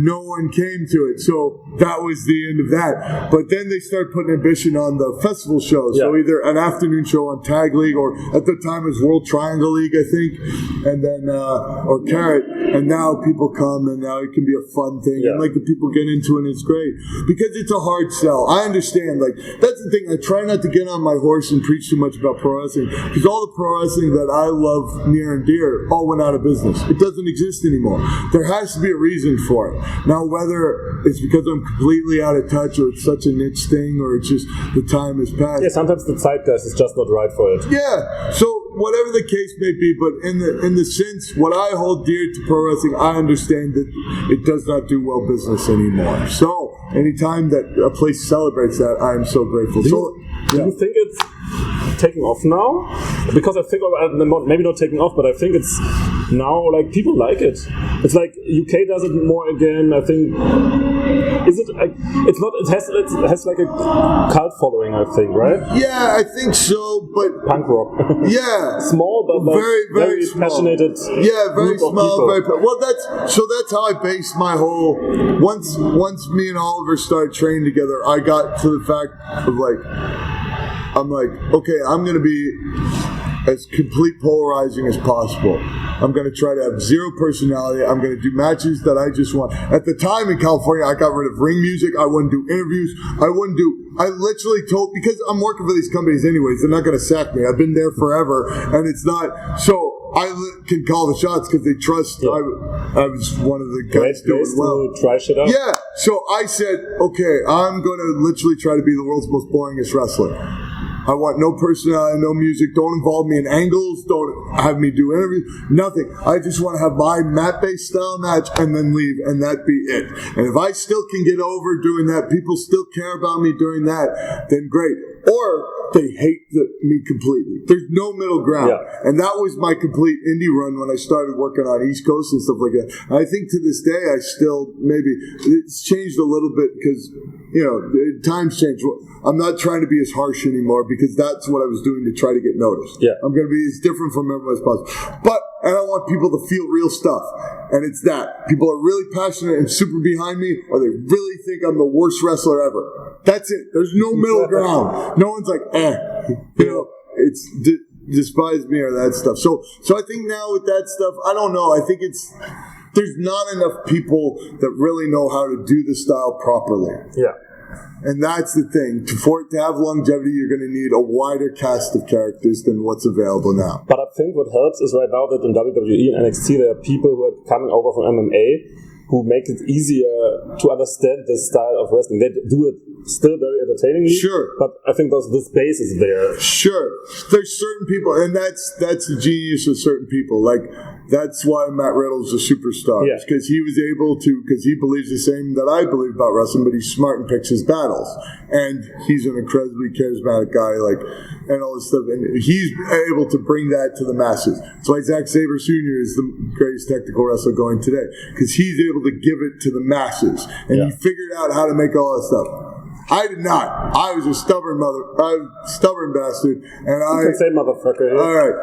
no one came to it. So that was the end of that. But then they started putting Ambition on the festival shows. Yeah. So either an afternoon show on Tag League, or at the time it was World Triangle League, I think, and then or Carat. and now people come, and now it can be a fun thing, and like the people get into it, and it's great because it's a hard sell. I understand, like that's the thing. I try not to get on my horse and preach too much about pro wrestling because all the pro wrestling that I love near and dear all went out of business. It doesn't exist anymore. There has to be a reason for it. Now, whether it's because I'm completely out of touch or it's such a niche thing or it's just the time has passed. Yeah, sometimes the zeitgeist is just not right for it. Yeah, so whatever the case may be, but in the sense, what I hold dear to pro wrestling, I understand that it does not do well business anymore. So, anytime that a place celebrates that, I am so grateful. Do you think it's taking off now? Because I think, maybe not taking off, but I think it's now, like, people like it. It's like UK does it more again. I think, is it, it's not, it has like a cult following, I think, right? Yeah, I think so, but punk rock. Yeah. Small, but like very small. passionate. Yeah, very small, well, that's how I based my whole, once me and Oliver started training together, I got to the fact of like, I'm like, okay, I'm going to be as complete polarizing as possible. I'm going to try to have zero personality. I'm going to do matches that I just want. At the time in California, I got rid of ring music. I wouldn't do interviews. I literally told, because I'm working for these companies anyways, they're not going to sack me. I've been there forever, and it's not, so I can call the shots because they trust. I was one of the guys doing well. Try shit out. Yeah, so I said, okay, I'm going to literally try to be the world's most boringest wrestler. I want no personality, no music. Don't involve me in angles. Don't have me do interviews. Nothing. I just want to have my mat-based style match and then leave, and that be it. And if I still can get over doing that, people still care about me doing that, then great. Or they hate me completely. There's no middle ground. Yeah. And that was my complete indie run when I started working on East Coast and stuff like that. And I think to this day, I still, maybe, it's changed a little bit because, you know, times change. I'm not trying to be as harsh anymore because that's what I was doing to try to get noticed. Yeah. I'm going to be as different from everyone as possible. But I don't want people to feel real stuff. And it's that. People are really passionate and super behind me, or they really think I'm the worst wrestler ever. That's it. There's no middle ground. No one's like, you know, it's despise me or that stuff. So I think now with that stuff, I don't know. I think there's not enough people that really know how to do the style properly. Yeah. And that's the thing. For it to have longevity, you're going to need a wider cast of characters than what's available now. But I think what helps is right now that in WWE and NXT there are people who are coming over from MMA who make it easier to understand this style of wrestling. They do it still very entertainingly. Sure. But I think this base is there. Sure. There's certain people, and that's the genius of certain people. Like, that's why Matt Riddle's a superstar. Yeah. Because he was able to, because he believes the same that I believe about wrestling, but he's smart and picks his battles. And he's an incredibly charismatic guy, like, and all this stuff. And he's able to bring that to the masses. That's why Zack Sabre Sr. is the greatest technical wrestler going today. Because he's able to give it to the masses. And he figured out how to make all that stuff. I did not. I was a stubborn bastard, and you can say motherfucker. Yeah. All right.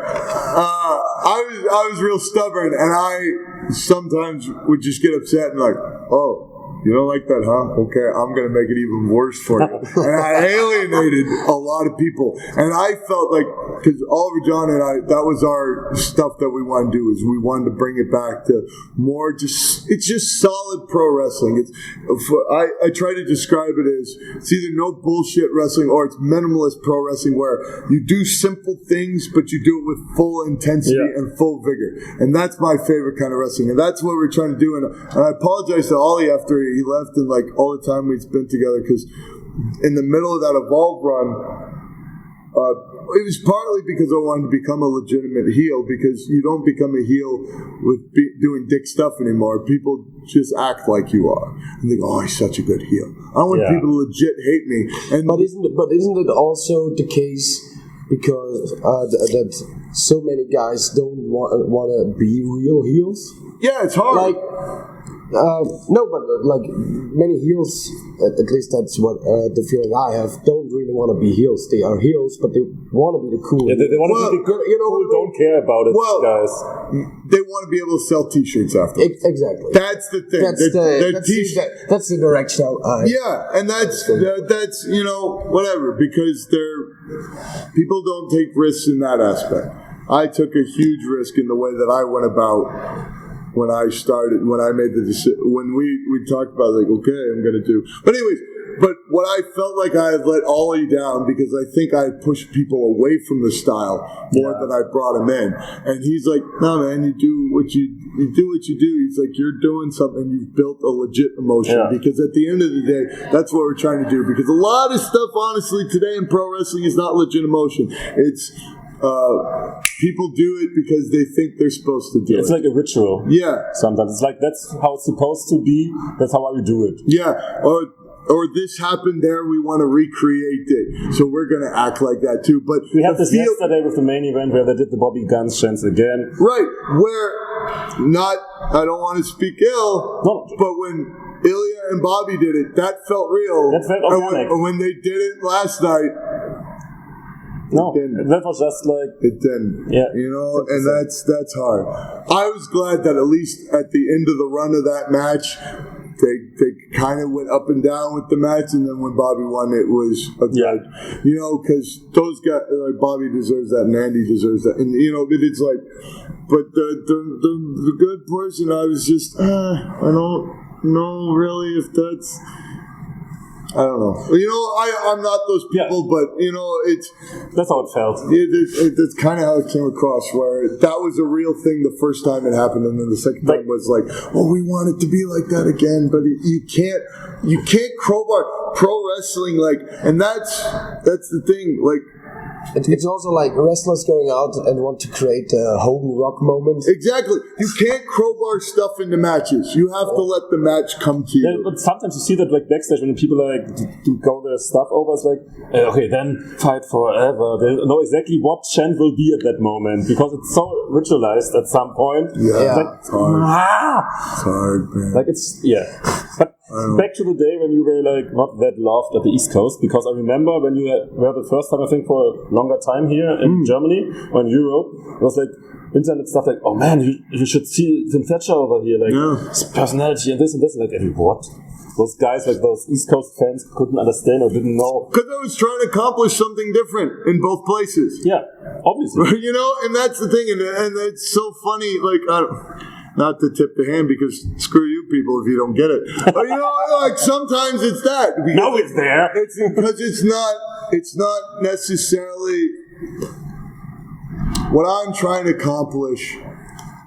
I was real stubborn, and I sometimes would just get upset and like, oh, you don't like that, huh? Okay, I'm going to make it even worse for you. And I alienated a lot of people. And I felt like, because Oliver John and I, that was our stuff that we wanted to do, is we wanted to bring it back to more just, it's just solid pro wrestling. I try to describe it as, it's either no bullshit wrestling or it's minimalist pro wrestling where you do simple things, but you do it with full intensity and full vigor. And that's my favorite kind of wrestling. And that's what we're trying to do. And I apologize to Ollie after he left and like all the time we'd spent together, because in the middle of that Evolve run, it was partly because I wanted to become a legitimate heel, because you don't become a heel with doing dick stuff anymore. People just act like you are and they go, oh, he's such a good heel. I want people to legit hate me. But isn't it also the case because that so many guys don't want to be real heels? Yeah, it's hard. No, but like many heels, at least that's what the feeling I have, don't really want to be heels. They are heels, but they want to be the cool. Yeah, they want to be the good, cool, don't care about it, guys. They want to be able to sell T-shirts afterwards. Exactly. That's the thing. That's the direction. And that's you know, whatever, because people don't take risks in that aspect. I took a huge risk in the way that I went about when I made the decision, when we talked about like, okay, I'm going to do. But anyways, but what I felt like I had let Ollie down because I think I had pushed people away from the style more than I brought him in. And he's like, no, man, you do what you do. He's like, you're doing something. You've built a legit emotion because at the end of the day, that's what we're trying to do. Because a lot of stuff, honestly, today in pro wrestling is not legit emotion. It's people do it because they think they're supposed to do it. It's like a ritual. Yeah. Sometimes it's like that's how it's supposed to be. That's how I do it. Yeah. Or this happened there, we want to recreate it. So we're going to act like that too. But we had this yesterday with the main event where they did the Bobby Guns chants again. Right. Where I don't want to speak ill, but when Ilya and Bobby did it, that felt real. That felt organic. And when they did it last night, that was just like it didn't. Yeah, you know, and that's hard. I was glad that at least at the end of the run of that match, they kind of went up and down with the match, and then when Bobby won, it was a good, you know, because those guys, like Bobby deserves that, and Andy deserves that, and you know, but it's like, but the good person, I was just, I don't know really if that's. I don't know. You know, I'm not those people, but, you know, that's how it felt. That's kind of how it came across, where that was a real thing the first time it happened, and then the second time was like, oh, we want it to be like that again, but you can't crowbar pro wrestling, like, and that's the thing, like, it's also like wrestlers going out and want to create a Hogan Rock moment. Exactly. You can't crowbar stuff into matches. You have to let the match come to you. Yeah, but sometimes you see that like backstage when people are like to go their stuff over. It's like, okay, then fight forever. They know exactly what chant will be at that moment because it's so ritualized at some point. Yeah, like, it's hard. It's hard, man. Like But back to the day when you were like not that loved at the East Coast, because I remember when you were the first time I think for a longer time here in Germany or in Europe, it was like internet stuff like, oh man, you should see Tim Thatcher over here, like his personality and this, like, what? Those guys, like those East Coast fans, couldn't understand or didn't know. Because I was trying to accomplish something different in both places. Yeah, obviously. You know, and that's the thing, and it's so funny, like, not to tip the hand because screw you people if you don't get it. But you know, like sometimes it's that. No, it's there. It's because it's not necessarily what I'm trying to accomplish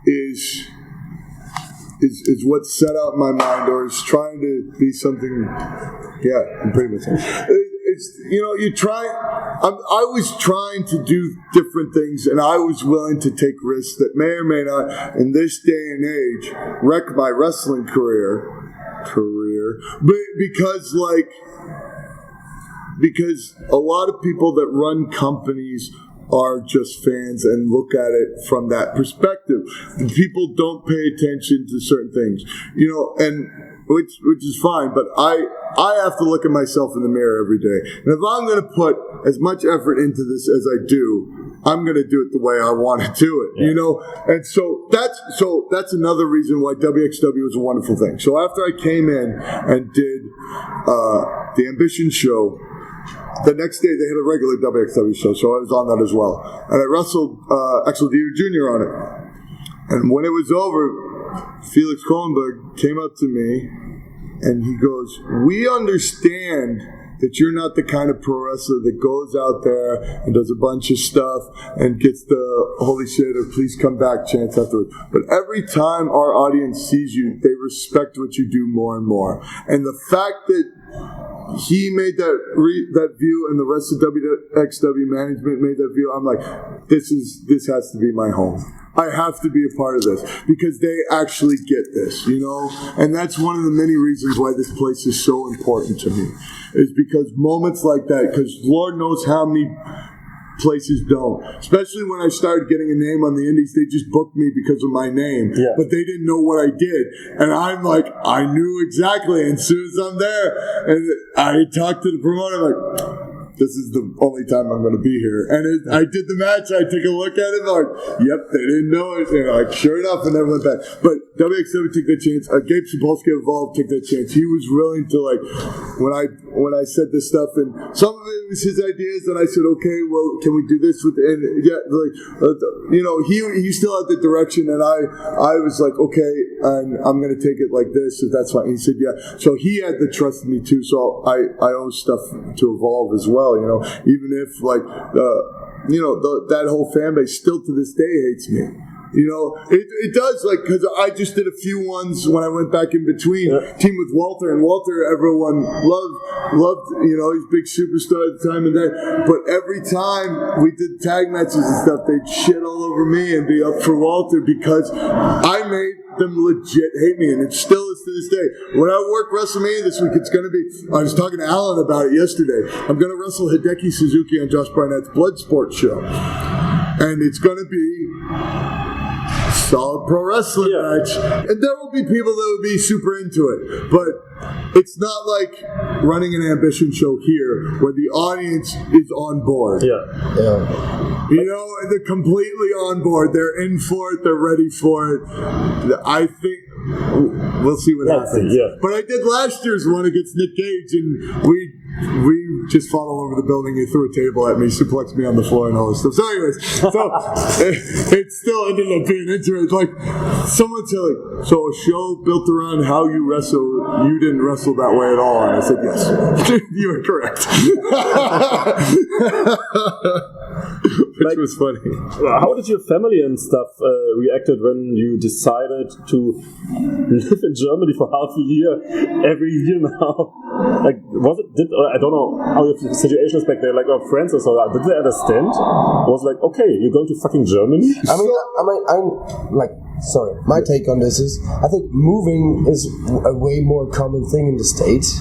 is what's set out in my mind, or is trying to be something. Yeah, pretty much. It's, you know, I was trying to do different things, and I was willing to take risks that may or may not, in this day and age, wreck my wrestling career, but because a lot of people that run companies are just fans and look at it from that perspective. People don't pay attention to certain things, you know, and which is fine, but I have to look at myself in the mirror every day. And if I'm going to put as much effort into this as I do, I'm going to do it the way I want to do it, you know? And so that's another reason why wXw was a wonderful thing. So after I came in and did the Ambition show, the next day they had a regular wXw show, so I was on that as well. And I wrestled Axel Dieter Jr. on it. And when it was over, Felix Kohlenberg came up to me and he goes, we understand that you're not the kind of pro wrestler that goes out there and does a bunch of stuff and gets the holy shit or please come back chance afterwards. But every time our audience sees you, they respect what you do more and more. And the fact that he made that view and the rest of wXw management made that view, I'm like, this has to be my home. I have to be a part of this because they actually get this, you know? And that's one of the many reasons why this place is so important to me, is because moments like that, because Lord knows how many places don't. Especially when I started getting a name on the indies, they just booked me because of my name, but they didn't know what I did. And I'm like, I knew exactly. And as soon as I'm there, and I talked to the promoter, I'm like, this is the only time I'm going to be here. And I did the match. I take a look at it. I'm like, yep, they didn't know it. And like, sure enough, and then went back. But wXw took that chance. Gabe Sapolsky Evolved took that chance. He was willing to like when I said this stuff, and some of it was his ideas, and I said, okay, well, can we do this with? And yeah, like he still had the direction, and I was like, okay, and I'm gonna take it like this if that's fine. He said, yeah. So he had the trust in me too. So I owe stuff to evolve as well. Even if like that whole fan base still to this day hates me. It does, like, because I just did a few ones when I went back in between, team with Walter, and Walter, everyone loved, he's a big superstar at the time and that, but every time we did tag matches and stuff, they'd shit all over me and be up for Walter because I made them legit hate me, and it still is to this day. When I work WrestleMania this week, it's going to be, I was talking to Alan about it yesterday, I'm going to wrestle Hideki Suzuki on Josh Barnett's Bloodsport show, and it's going to be solid pro wrestling match, and there will be people that will be super into it, but it's not like running an Ambition show here where the audience is on board. They're completely on board. They're in for it. They're ready for it. I think we'll see what happens. But I did last year's one against Nick Gage, and we just fought all over the building. He threw a table at me, suplexed me on the floor, and all this stuff. So anyways, it still ended up being interesting. Like, someone said, like, so a show built around how you wrestle, you didn't wrestle that way at all. And I said, yes. You are correct. Which was funny. How did your family and stuff reacted when you decided to live in Germany for half a year, every year now? Like, I don't know how your situation is back there, like our friends or so, did they understand? It was like, okay, you're going to fucking Germany? My take on this is, I think moving is a way more common thing in the States.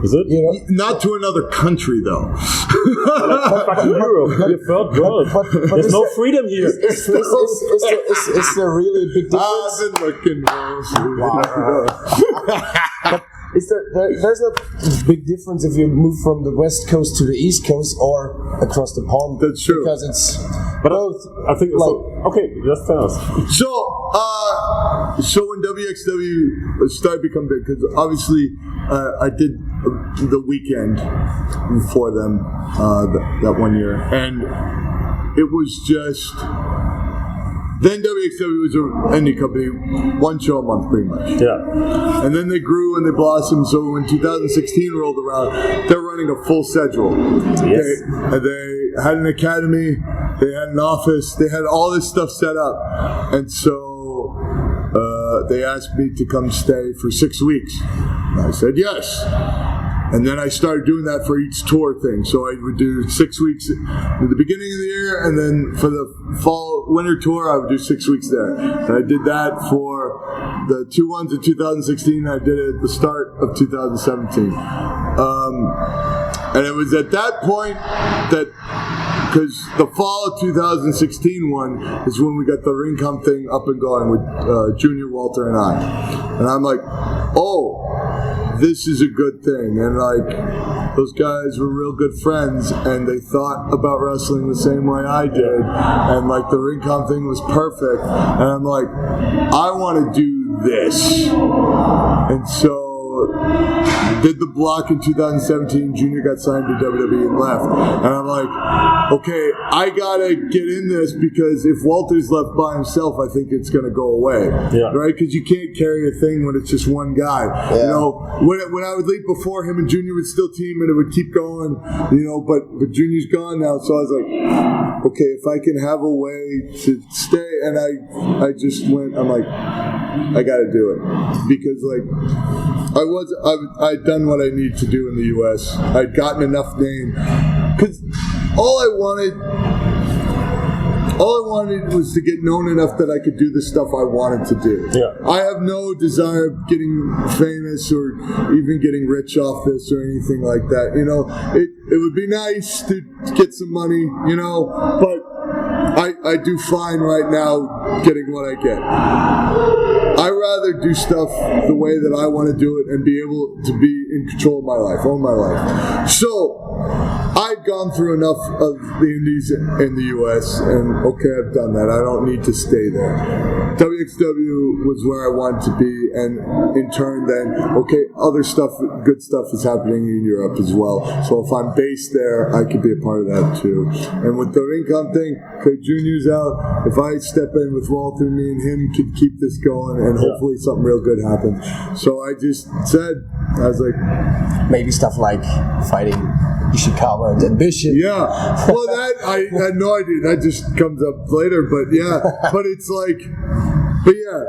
Is it? Not to another country, though. Like fucking Europe, we're third world. But there's no freedom here. Is there really a big difference? I've been looking There's a big difference if you move from the West Coast to the East Coast or across the pond. That's true. Because it's both. I think it's okay, just tell us. So when wXw started to become big, because obviously I did the weekend for them that 1 year, and it was just. Then wXw was an indie company, one show a month pretty much. Yeah. And then they grew and they blossomed, so when 2016 rolled around, they're running a full schedule. Yes. They had an academy, they had an office, they had all this stuff set up. And so they asked me to come stay for 6 weeks. And I said yes. And then I started doing that for each tour thing. So I would do 6 weeks at the beginning of the year, and then for the winter tour, I would do 6 weeks there. And I did that for the 2 ones in 2016. I did it at the start of 2017. And it was at that point that, because the fall of 2016 one is when we got the ring comp thing up and going with Junior, Walter, and I. And I'm like, oh, this is a good thing. And like, those guys were real good friends, and they thought about wrestling the same way I did, and like the ring comp thing was perfect, and I'm like, I want to do this. And so did the block in 2017. Junior got signed to WWE and left, and I'm like, okay, I gotta get in this, because if Walter's left by himself, I think it's gonna go away, right? Because you can't carry a thing when it's just one guy. When I would leave before, him and Junior would still team, and it would keep going, but Junior's gone now, so I was like, okay, if I can have a way to stay, and I just went, I'm like, I gotta do it, because like I'd done what I needed to do in the U.S. I'd gotten enough name, because all I wanted was to get known enough that I could do the stuff I wanted to do. I have no desire of getting famous or even getting rich off this or anything like that. It would be nice to get some money, but I do fine right now getting what I get. I rather do stuff the way that I want to do it and be able to be in control of my life, own my life. So I'd gone through enough of the indies in the U.S. and okay, I've done that. I don't need to stay there. wXw was where I wanted to be, and in turn, then okay, other stuff, good stuff is happening in Europe as well. So if I'm based there, I could be a part of that too. And with the Rincon thing, okay, Junior's out. If I step in with Walter, me and him could keep this going, and hopefully something real good happens. So I just said, I was like, maybe stuff like fighting Ishikawa and Ambition. yeah. Well, that I had no idea. That just comes up later. But yeah, but it's like, but yeah,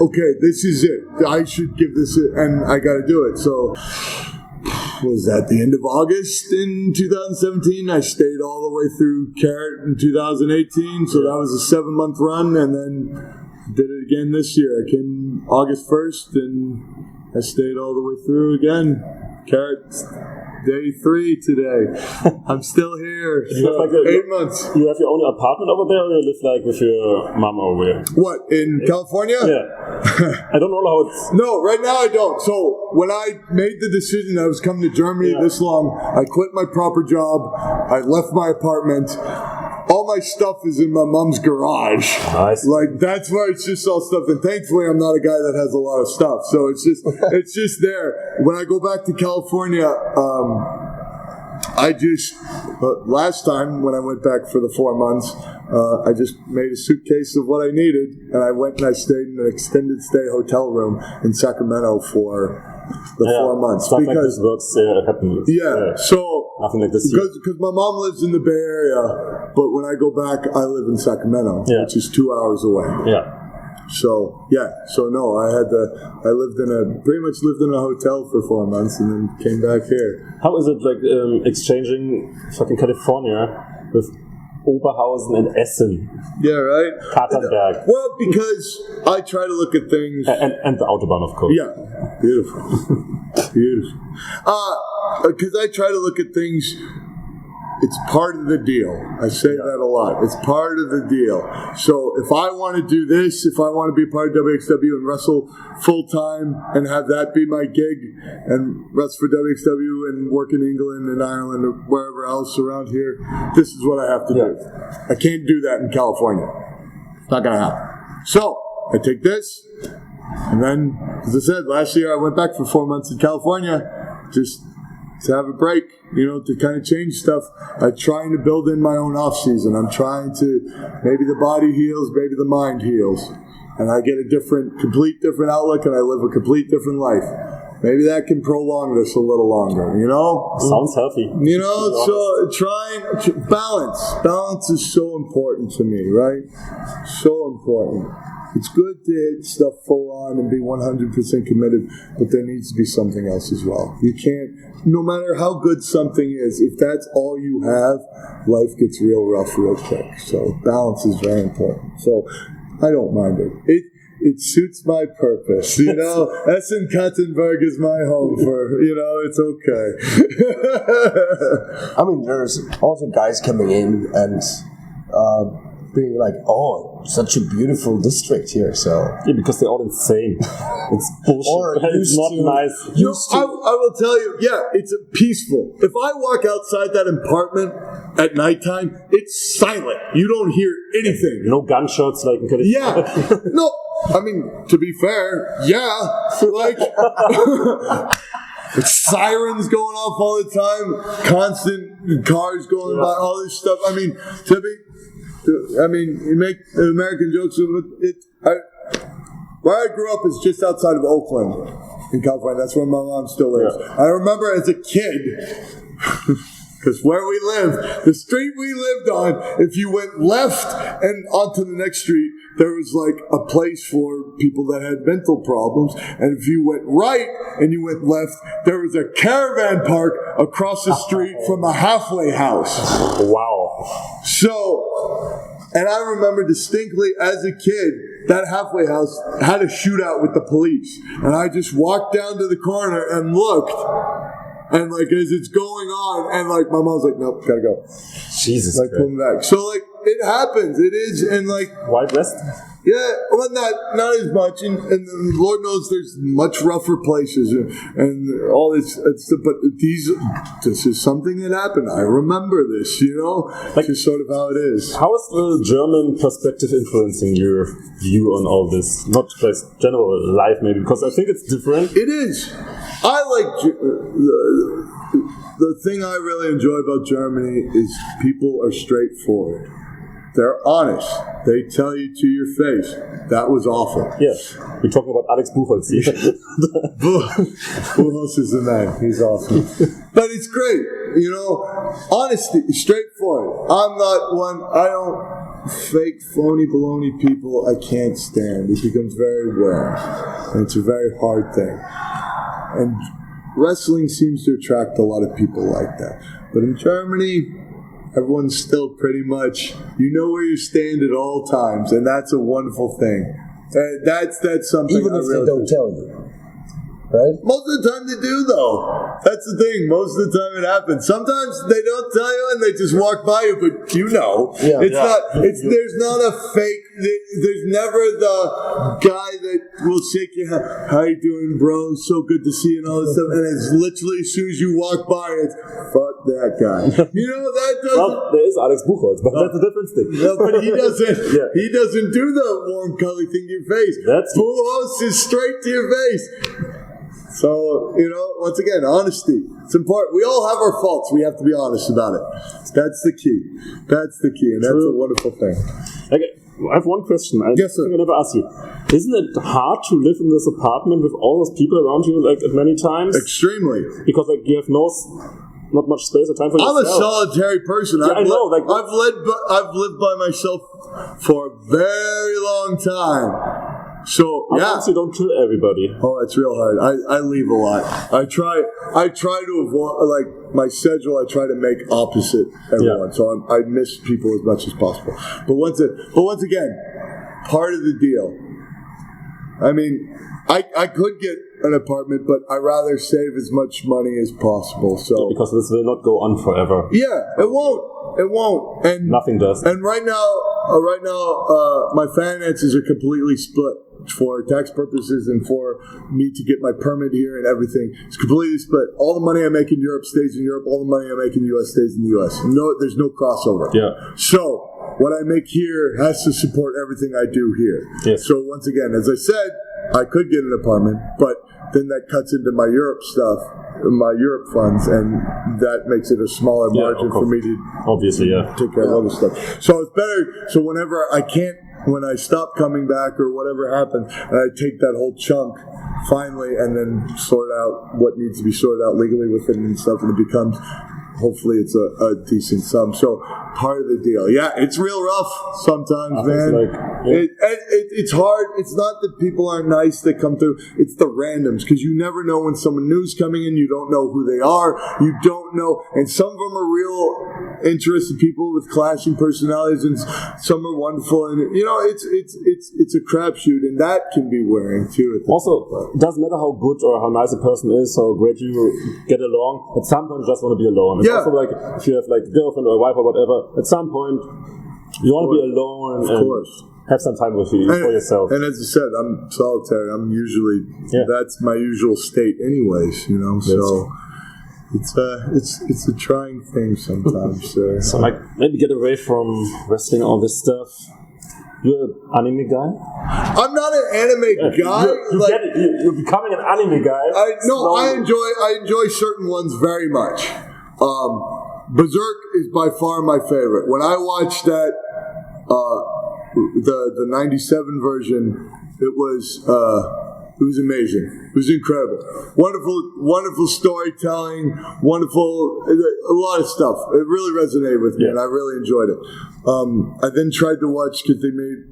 okay, this is it. I should give this a, and I got to do it. So was that the end of August in 2017? I stayed all the way through Carat in 2018. So that was a 7-month run, and then did it again this year. I came August 1st, and I stayed all the way through again. Carat day 3 today. I'm still here. You have like 8 months. You have your own apartment over there, or you live like with your mom over here? What, in California? Yeah. I don't know how it's... No, right now I don't. So when I made the decision that I was coming to Germany this long, I quit my proper job. I left my apartment. All my stuff is in my mom's garage. Nice. Like, that's where it's just all stuff. And thankfully, I'm not a guy that has a lot of stuff. So it's just there. When I go back to California, last time when I went back for the 4 months, I just made a suitcase of what I needed, and I went and I stayed in an extended stay hotel room in Sacramento for the 4 months. Stuff because like this works happens. Yeah, so nothing like this. Because my mom lives in the Bay Area, but when I go back, I live in Sacramento, which is 2 hours away. Yeah. So no, I pretty much lived in a hotel for 4 months and then came back here. How is it like exchanging fucking California with Oberhausen and Essen? Yeah, right? Katernberg. Well, because I try to look at things... And the Autobahn, of course. Yeah, beautiful. Beautiful. Because I try to look at things... It's part of the deal. I say that a lot. It's part of the deal. So if I want to do this, if I want to be part of wXw and wrestle full time and have that be my gig and wrestle for wXw and work in England and Ireland or wherever else around here, this is what I have to do. I can't do that in California. It's not going to happen. So I take this, and then, as I said, last year I went back for 4 months in California, just to have a break, to kind of change stuff. I'm trying to build in my own off season. I'm trying to, maybe the body heals, maybe the mind heals. And I get a complete different outlook, and I live a complete different life. Maybe that can prolong this a little longer, Sounds healthy. So balance. Balance is so important to me, right? So important. It's good to hit stuff full on and be 100% committed, but there needs to be something else as well. You can't, no matter how good something is, if that's all you have, life gets real rough real quick. So balance is very important. So I don't mind it. It suits my purpose, Essen Kattenberg is my home for, it's okay. I mean, there's also guys coming in and being like, oh, such a beautiful district here, so... Yeah, because they're all insane. It's bullshit. Or it's not nice. I will tell you, it's peaceful. If I walk outside that apartment at nighttime, it's silent. You don't hear anything. No gunshots like in California. Yeah. No, I mean, to be fair, like... It's sirens going off all the time, constant cars going by, all this stuff. I mean, you make American jokes with it. Where I grew up is just outside of Oakland, in California. That's where my mom still lives. Yeah. I remember as a kid, because where we lived, the street we lived on, if you went left and onto the next street, there was like a place for people that had mental problems. And if you went right and you went left, there was a caravan park across the street from a halfway house. Wow. So, and I remember distinctly as a kid, that halfway house had a shootout with the police. And I just walked down to the corner and looked. And like as it's going on, and like my mom's like, nope, gotta go. Jesus. Like pulling back. So like it happens. It is, and like Wild West. Yeah, well, not as much, and Lord knows there's much rougher places and all this stuff. But this is something that happened. I remember this, like, just sort of how it is. How is the German perspective influencing your view on all this? Not just general life, maybe, because I think it's different. It is. I like the thing I really enjoy about Germany is people are straightforward. They're honest. They tell you to your face, that was awful. Yes, we're talking about Alex Buchholz here. Buchholz is the man. He's awesome. But it's great, honesty, straightforward. I'm not one, I don't fake, phony, baloney people I can't stand. It becomes very rare. And it's a very hard thing. And wrestling seems to attract a lot of people like that. But in Germany, everyone's still pretty much, where you stand at all times, and that's a wonderful thing. And that's something. Even if they don't tell you, right? Most of the time they do, though. That's the thing. Most of the time it happens. Sometimes they don't tell you and they just walk by you, but there's not a fake. There's never the guy that will shake your hand. How you doing, bro? So good to see you and all this stuff. And it's literally as soon as you walk by, it's fuck that guy. That doesn't. Well, there is Alex Buchholz, but that's a different thing. No, but he doesn't. He doesn't do the warm, cuddly thing to your face. Buchholz is straight to your face. So, once again, honesty. It's important. We all have our faults. We have to be honest about it. That's the key. And that's a wonderful thing. Okay, I have one question. Yes, sir. I'm going to ask you. Isn't it hard to live in this apartment with all those people around you, at many times? Extremely. Because, you have not much space or time for yourself. I'm a solitary person. Yeah, I know. I've lived by myself for a very long time. So Sometimes you don't kill everybody. Oh, it's real hard. I leave a lot. I try to avoid my schedule. I try to make opposite everyone. Yeah. So I miss people as much as possible. But once again, part of the deal. I mean, I could get an apartment, but I rather save as much money as possible. So because this will not go on forever. Yeah, it won't. And nothing does. And right now, my finances are completely split. For tax purposes and for me to get my permit here and everything, it's completely split. All the money I make in Europe stays in Europe. All the money I make in the U.S. stays in the U.S. No, there's no crossover. Yeah. So what I make here has to support everything I do here. Yes. So once again, as I said, I could get an apartment, but then that cuts into my Europe stuff, my Europe funds, and that makes it a smaller margin for me to take care of other stuff. So it's better. So whenever I can't. When I stop coming back or whatever happens, and I take that whole chunk finally and then sort out what needs to be sorted out legally with it and stuff, and it becomes, hopefully it's a decent sum. So part of the deal. Yeah, it's real rough sometimes, man. It's hard. It's not that people aren't nice that come through. It's the randoms, because you never know when someone new's coming in. You don't know who they are. You don't know. And some of them are real interested people with clashing personalities, and some are wonderful. And, it's a crapshoot, and that can be wearing, too. Also, it doesn't matter how good or how nice a person is, how great you get along. At some point, you just want to be alone. It's also like, if you have a girlfriend or a wife or whatever, at some point, you want to be alone and have some time with you for yourself. And as I said, I'm solitary. I'm usually, that's my usual state anyways, so it's a trying thing sometimes. So maybe get away from wrestling, all this stuff. You're an anime guy? I'm not an anime guy. You're becoming an anime guy. I enjoy certain ones very much. Berserk is by far my favorite. When I watched that, the 97 version, it was amazing. It was incredible. Wonderful storytelling, a lot of stuff. It really resonated with me, and I really enjoyed it. I then tried to watch, because they made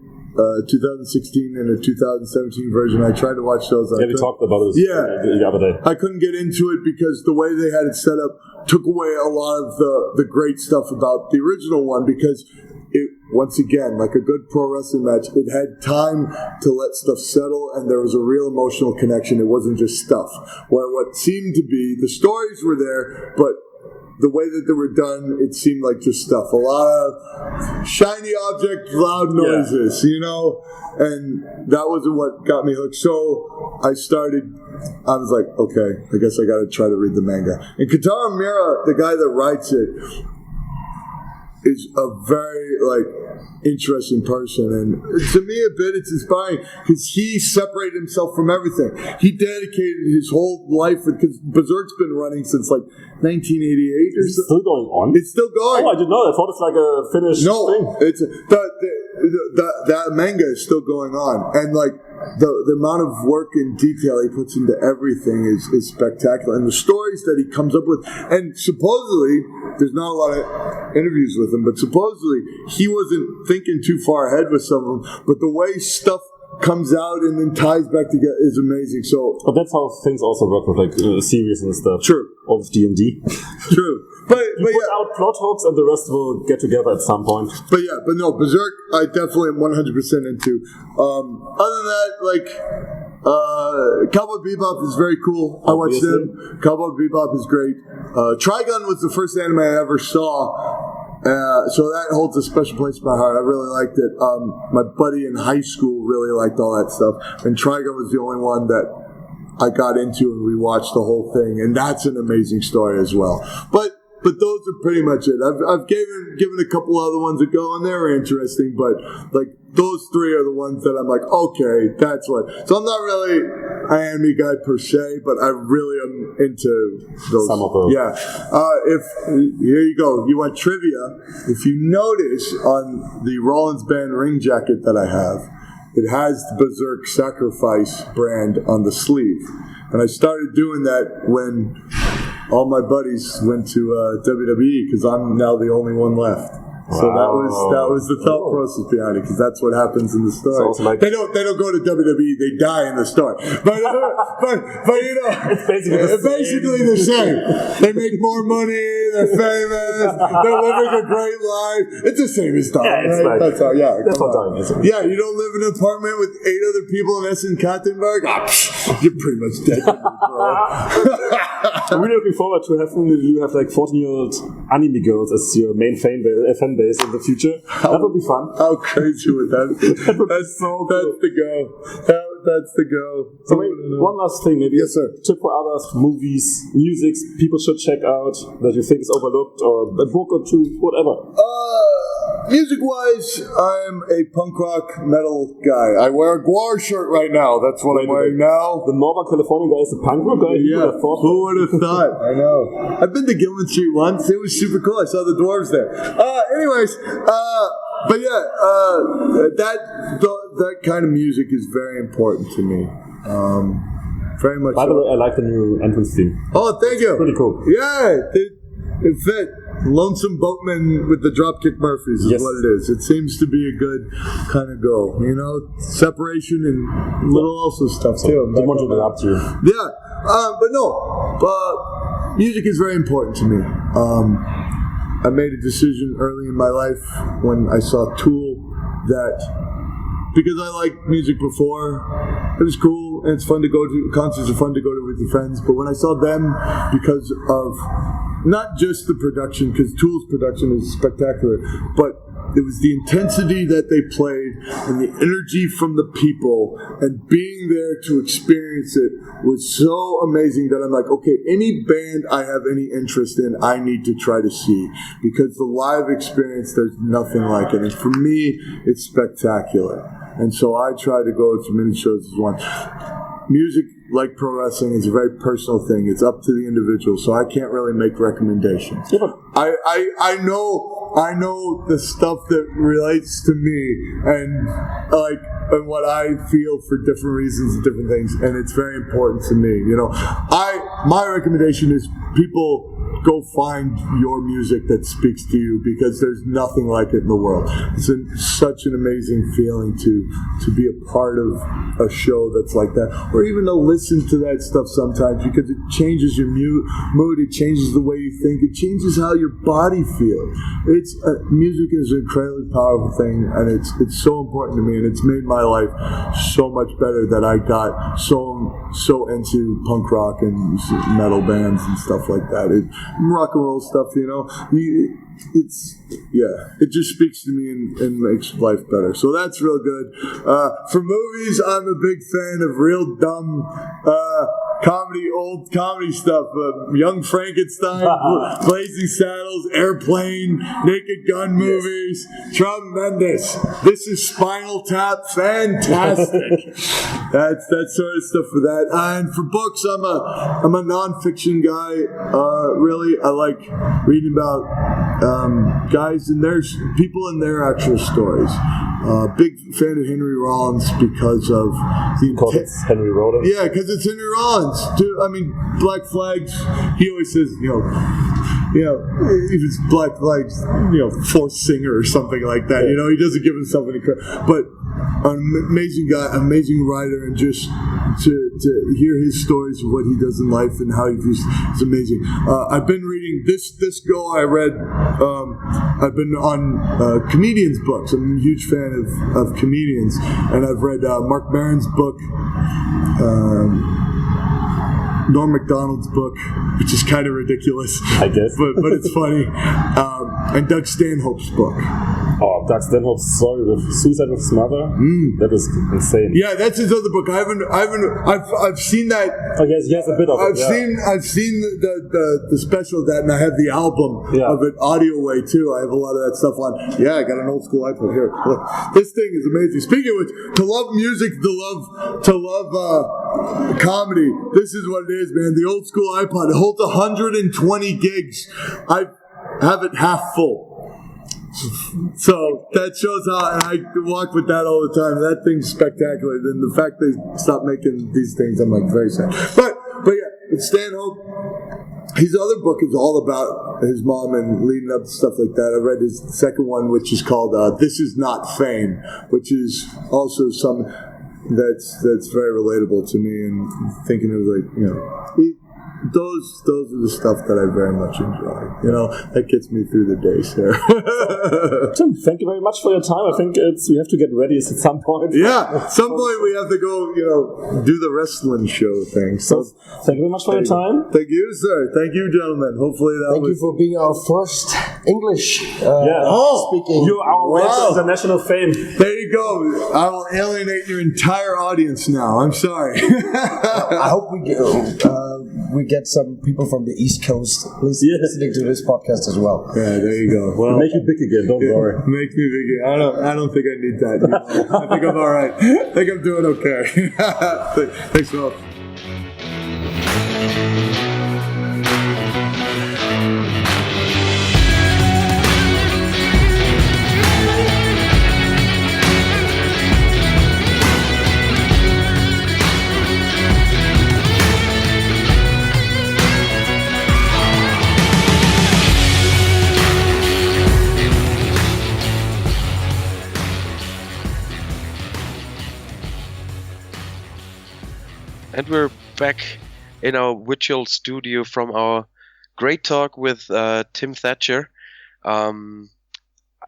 2016 and a 2017 version. I tried to watch those. We talked about this the other day. I couldn't get into it because the way they had it set up took away a lot of the great stuff about the original one, because it, once again, like a good pro wrestling match, it had time to let stuff settle, and there was a real emotional connection. It wasn't just stuff. Where what seemed to be, the stories were there, but the way that they were done, it seemed like just stuff. A lot of shiny object, loud noises, you know? And that wasn't what got me hooked. So I was like, okay, I guess I got to try to read the manga. And Kentaro Miura, the guy that writes it, is a very, interesting person, and to me a bit it's inspiring because he separated himself from everything. He dedicated his whole life, because Berserk's been running since 1988 or so. Still going on? It's still going. Oh, I didn't know. I thought it's like a finished thing. It's that manga is still going on, and the amount of work and detail he puts into everything is spectacular, and the stories that he comes up with, and supposedly there's not a lot of interviews with him, but supposedly he wasn't thinking too far ahead with some of them, but the way stuff comes out and then ties back together is amazing. So, but that's how things also work with series and stuff. True. Of D&D. True. But put out plot hooks and the rest will get together at some point. But no, Berserk I definitely am 100% into. Other than that, Cowboy Bebop is very cool. I watched them. Cowboy Bebop is great. Trigun was the first anime I ever saw. So that holds a special place in my heart. I really liked it. My buddy in high school really liked all that stuff. And Trigun was the only one that I got into, and we watched the whole thing. And that's an amazing story as well. But those are pretty much it. I've given a couple other ones a go, and they were interesting. But those three are the ones that I'm like, okay, that's what. So I'm not really an anime guy per se, but I really am into those. Some of those. Yeah. Here you go. You want trivia? If you notice on the Rollins Band ring jacket that I have, it has the Berserk Sacrifice brand on the sleeve, and I started doing that when all my buddies went to WWE, because I'm now the only one left. So that was the thought process behind it, because that's what happens in the story. So they don't go to WWE; they die in the story. But you know, it's basically the same. They make more money. They're famous. They're living a great life. It's the same as dying. Yeah, it's right? That's how. Yeah, that's what dying is. Yeah, you don't live in an apartment with 8 other people in Essen-Kattenberg. You're pretty much dead, bro. I'm really looking forward to having you have 14-year-old anime girls as your main fan base in the future. That would be fun. How crazy would that be? That's so cool. That's the go. That's the go. So one last thing, maybe. Yes, sir. Tip for others, movies, music people should check out that you think is overlooked, or a book or two, whatever. Music-wise, I'm a punk rock metal guy. I wear a Guar shirt right now. That's what I'm wearing now. The Northern California guy is a punk rock guy? Yeah. Who would have thought? I know. I've been to Gilman Street once. It was super cool. I saw the dwarves there. Anyways, but yeah, that kind of music is very important to me. Very much. By the way, I like the new entrance theme. Oh, thank you. Pretty cool. Yeah, it fit. Lonesome Boatman with the Dropkick Murphys is what it is. It seems to be a good kind of go. You know, separation and little also stuff too. Didn't want to interrupt you. Yeah, but music is very important to me. I made a decision early in my life when I saw Tool that, because I liked music before, it was cool and it's fun to go to, concerts are fun to go to with your friends, but when I saw them, because of not just the production, because Tool's production is spectacular, but it was the intensity that they played and the energy from the people, and being there to experience it was so amazing that I'm like, okay, any band I have any interest in, I need to try to see, because the live experience, there's nothing like it. And for me, it's spectacular. And so I try to go to as many shows as one. Music, like pro wrestling, is a very personal thing. It's up to the individual, so I can't really make recommendations. Yeah. I know the stuff that relates to me and what I feel for different reasons and different things, and it's very important to me. You know, my recommendation is people go find your music that speaks to you, because there's nothing like it in the world. It's such an amazing feeling to be a part of a show that's like that, or even to listen to that stuff sometimes, because it changes your mood, it changes the way you think, it changes how your body feels. Music is an incredibly powerful thing, and it's so important to me, and it's made my life so much better that I got so into punk rock and metal bands and stuff like that. rock and roll stuff, it just speaks to me and makes life better. So that's real good. For movies, I'm a big fan of real dumb old comedy stuff. Young Frankenstein, Blazing Saddles, Airplane, Naked Gun movies, Tremendous. This is Spinal Tap, fantastic. That's that sort of stuff for that. And for books, I'm a nonfiction guy. Really, I like reading about guys and people in their actual stories. Big fan of Henry Rollins because of it's Henry Rollins. Yeah, because it's Henry Rollins. I mean, Black Flags. He always says, he was Black Flags, fourth singer or something like that. He doesn't give himself any credit, but an amazing guy, amazing writer, and just to hear his stories of what he does in life and how he views it's amazing. I've been reading this go. I read. I've been on comedians' books. I'm a huge fan of comedians, and I've read Mark Maron's book. Norm Macdonald's book, which is kind of ridiculous, I guess, but it's funny, and Doug Stanhope's book. Oh, Doug Stanhope's story with Suicide with His Mother. That is insane. Yeah, that's his other book. I've seen that. I guess he has a bit of it. I've seen the special of that, and I have the album of it audio way too. I have a lot of that stuff on. Yeah, I got an old school iPod here. Look, this thing is amazing. Speaking of which, to love music, to love comedy, this is what it is, man. The old school iPod. It holds 120 gigs. I have it half full. So that shows how, and I walk with that all the time. That thing's spectacular. Then the fact they stopped making these things, I'm like very sad. But yeah, Stanhope, his other book is all about his mom and leading up to stuff like that. I read his second one, which is called "This Is Not Fame," which is also some that's very relatable to me. And thinking of those are the stuff that I very much enjoy. That gets me through the days here. Tim, thank you very much for your time. I think we have to get ready at some point. Yeah, at some point we have to go, do the wrestling show thing. So thank you very much for your time. Thank you, sir. Thank you, gentlemen. Hopefully Thank you for being our first English speaking. You're our way to international fame. There you go. I will alienate your entire audience now. I'm sorry. I hope we get some people from the East Coast listening to this podcast as well. Yeah, there you go. Well, make you big again. Don't worry. Make me big again. I don't think I need that. I think I'm all right. I think I'm doing okay. Thanks, Will. And we're back in our virtual studio from our great talk with Tim Thatcher. I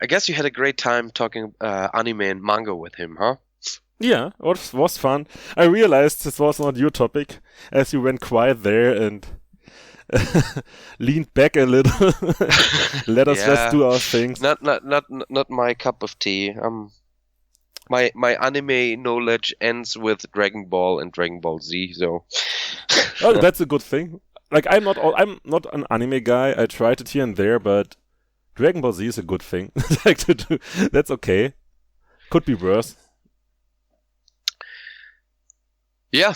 guess you had a great time talking anime and manga with him, huh? Yeah, it was fun. I realized this was not your topic, as you went quiet there and leaned back a little. Let us just do our things. Not my cup of tea. My anime knowledge ends with Dragon Ball and Dragon Ball Z, so oh, that's a good thing. Like I'm not an anime guy. I tried it here and there, but Dragon Ball Z is a good thing. Like to do. That's okay. Could be worse. Yeah.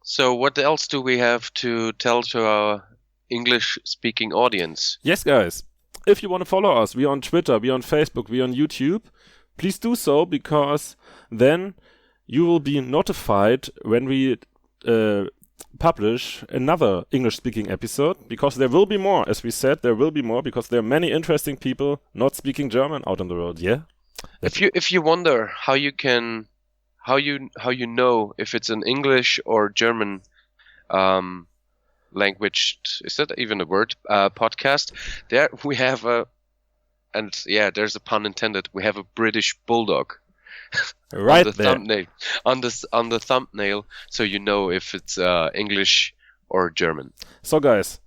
So what else do we have to tell to our English-speaking audience? Yes, guys. If you want to follow us, we're on Twitter, we're on Facebook, we're on YouTube. Please do so, because then you will be notified when we publish another English-speaking episode, because there will be more. As we said, there will be more, because there are many interesting people not speaking German out on the road. Yeah. If you wonder how you know if it's an English or German language, is that even a word? Podcast. There we have a. And yeah, there's a pun intended. We have a British bulldog right on the thumbnail. On the thumbnail, so you know if it's English or German. So guys,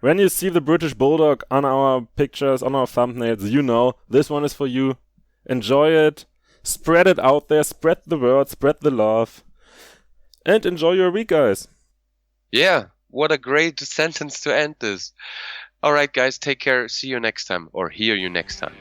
When you see the British Bulldog on our pictures, on our thumbnails, you know this one is for you. Enjoy it. Spread it out there. Spread the word. Spread the love. And enjoy your week, guys. Yeah, what a great sentence to end this. All right, guys, take care. See you next time, or hear you next time.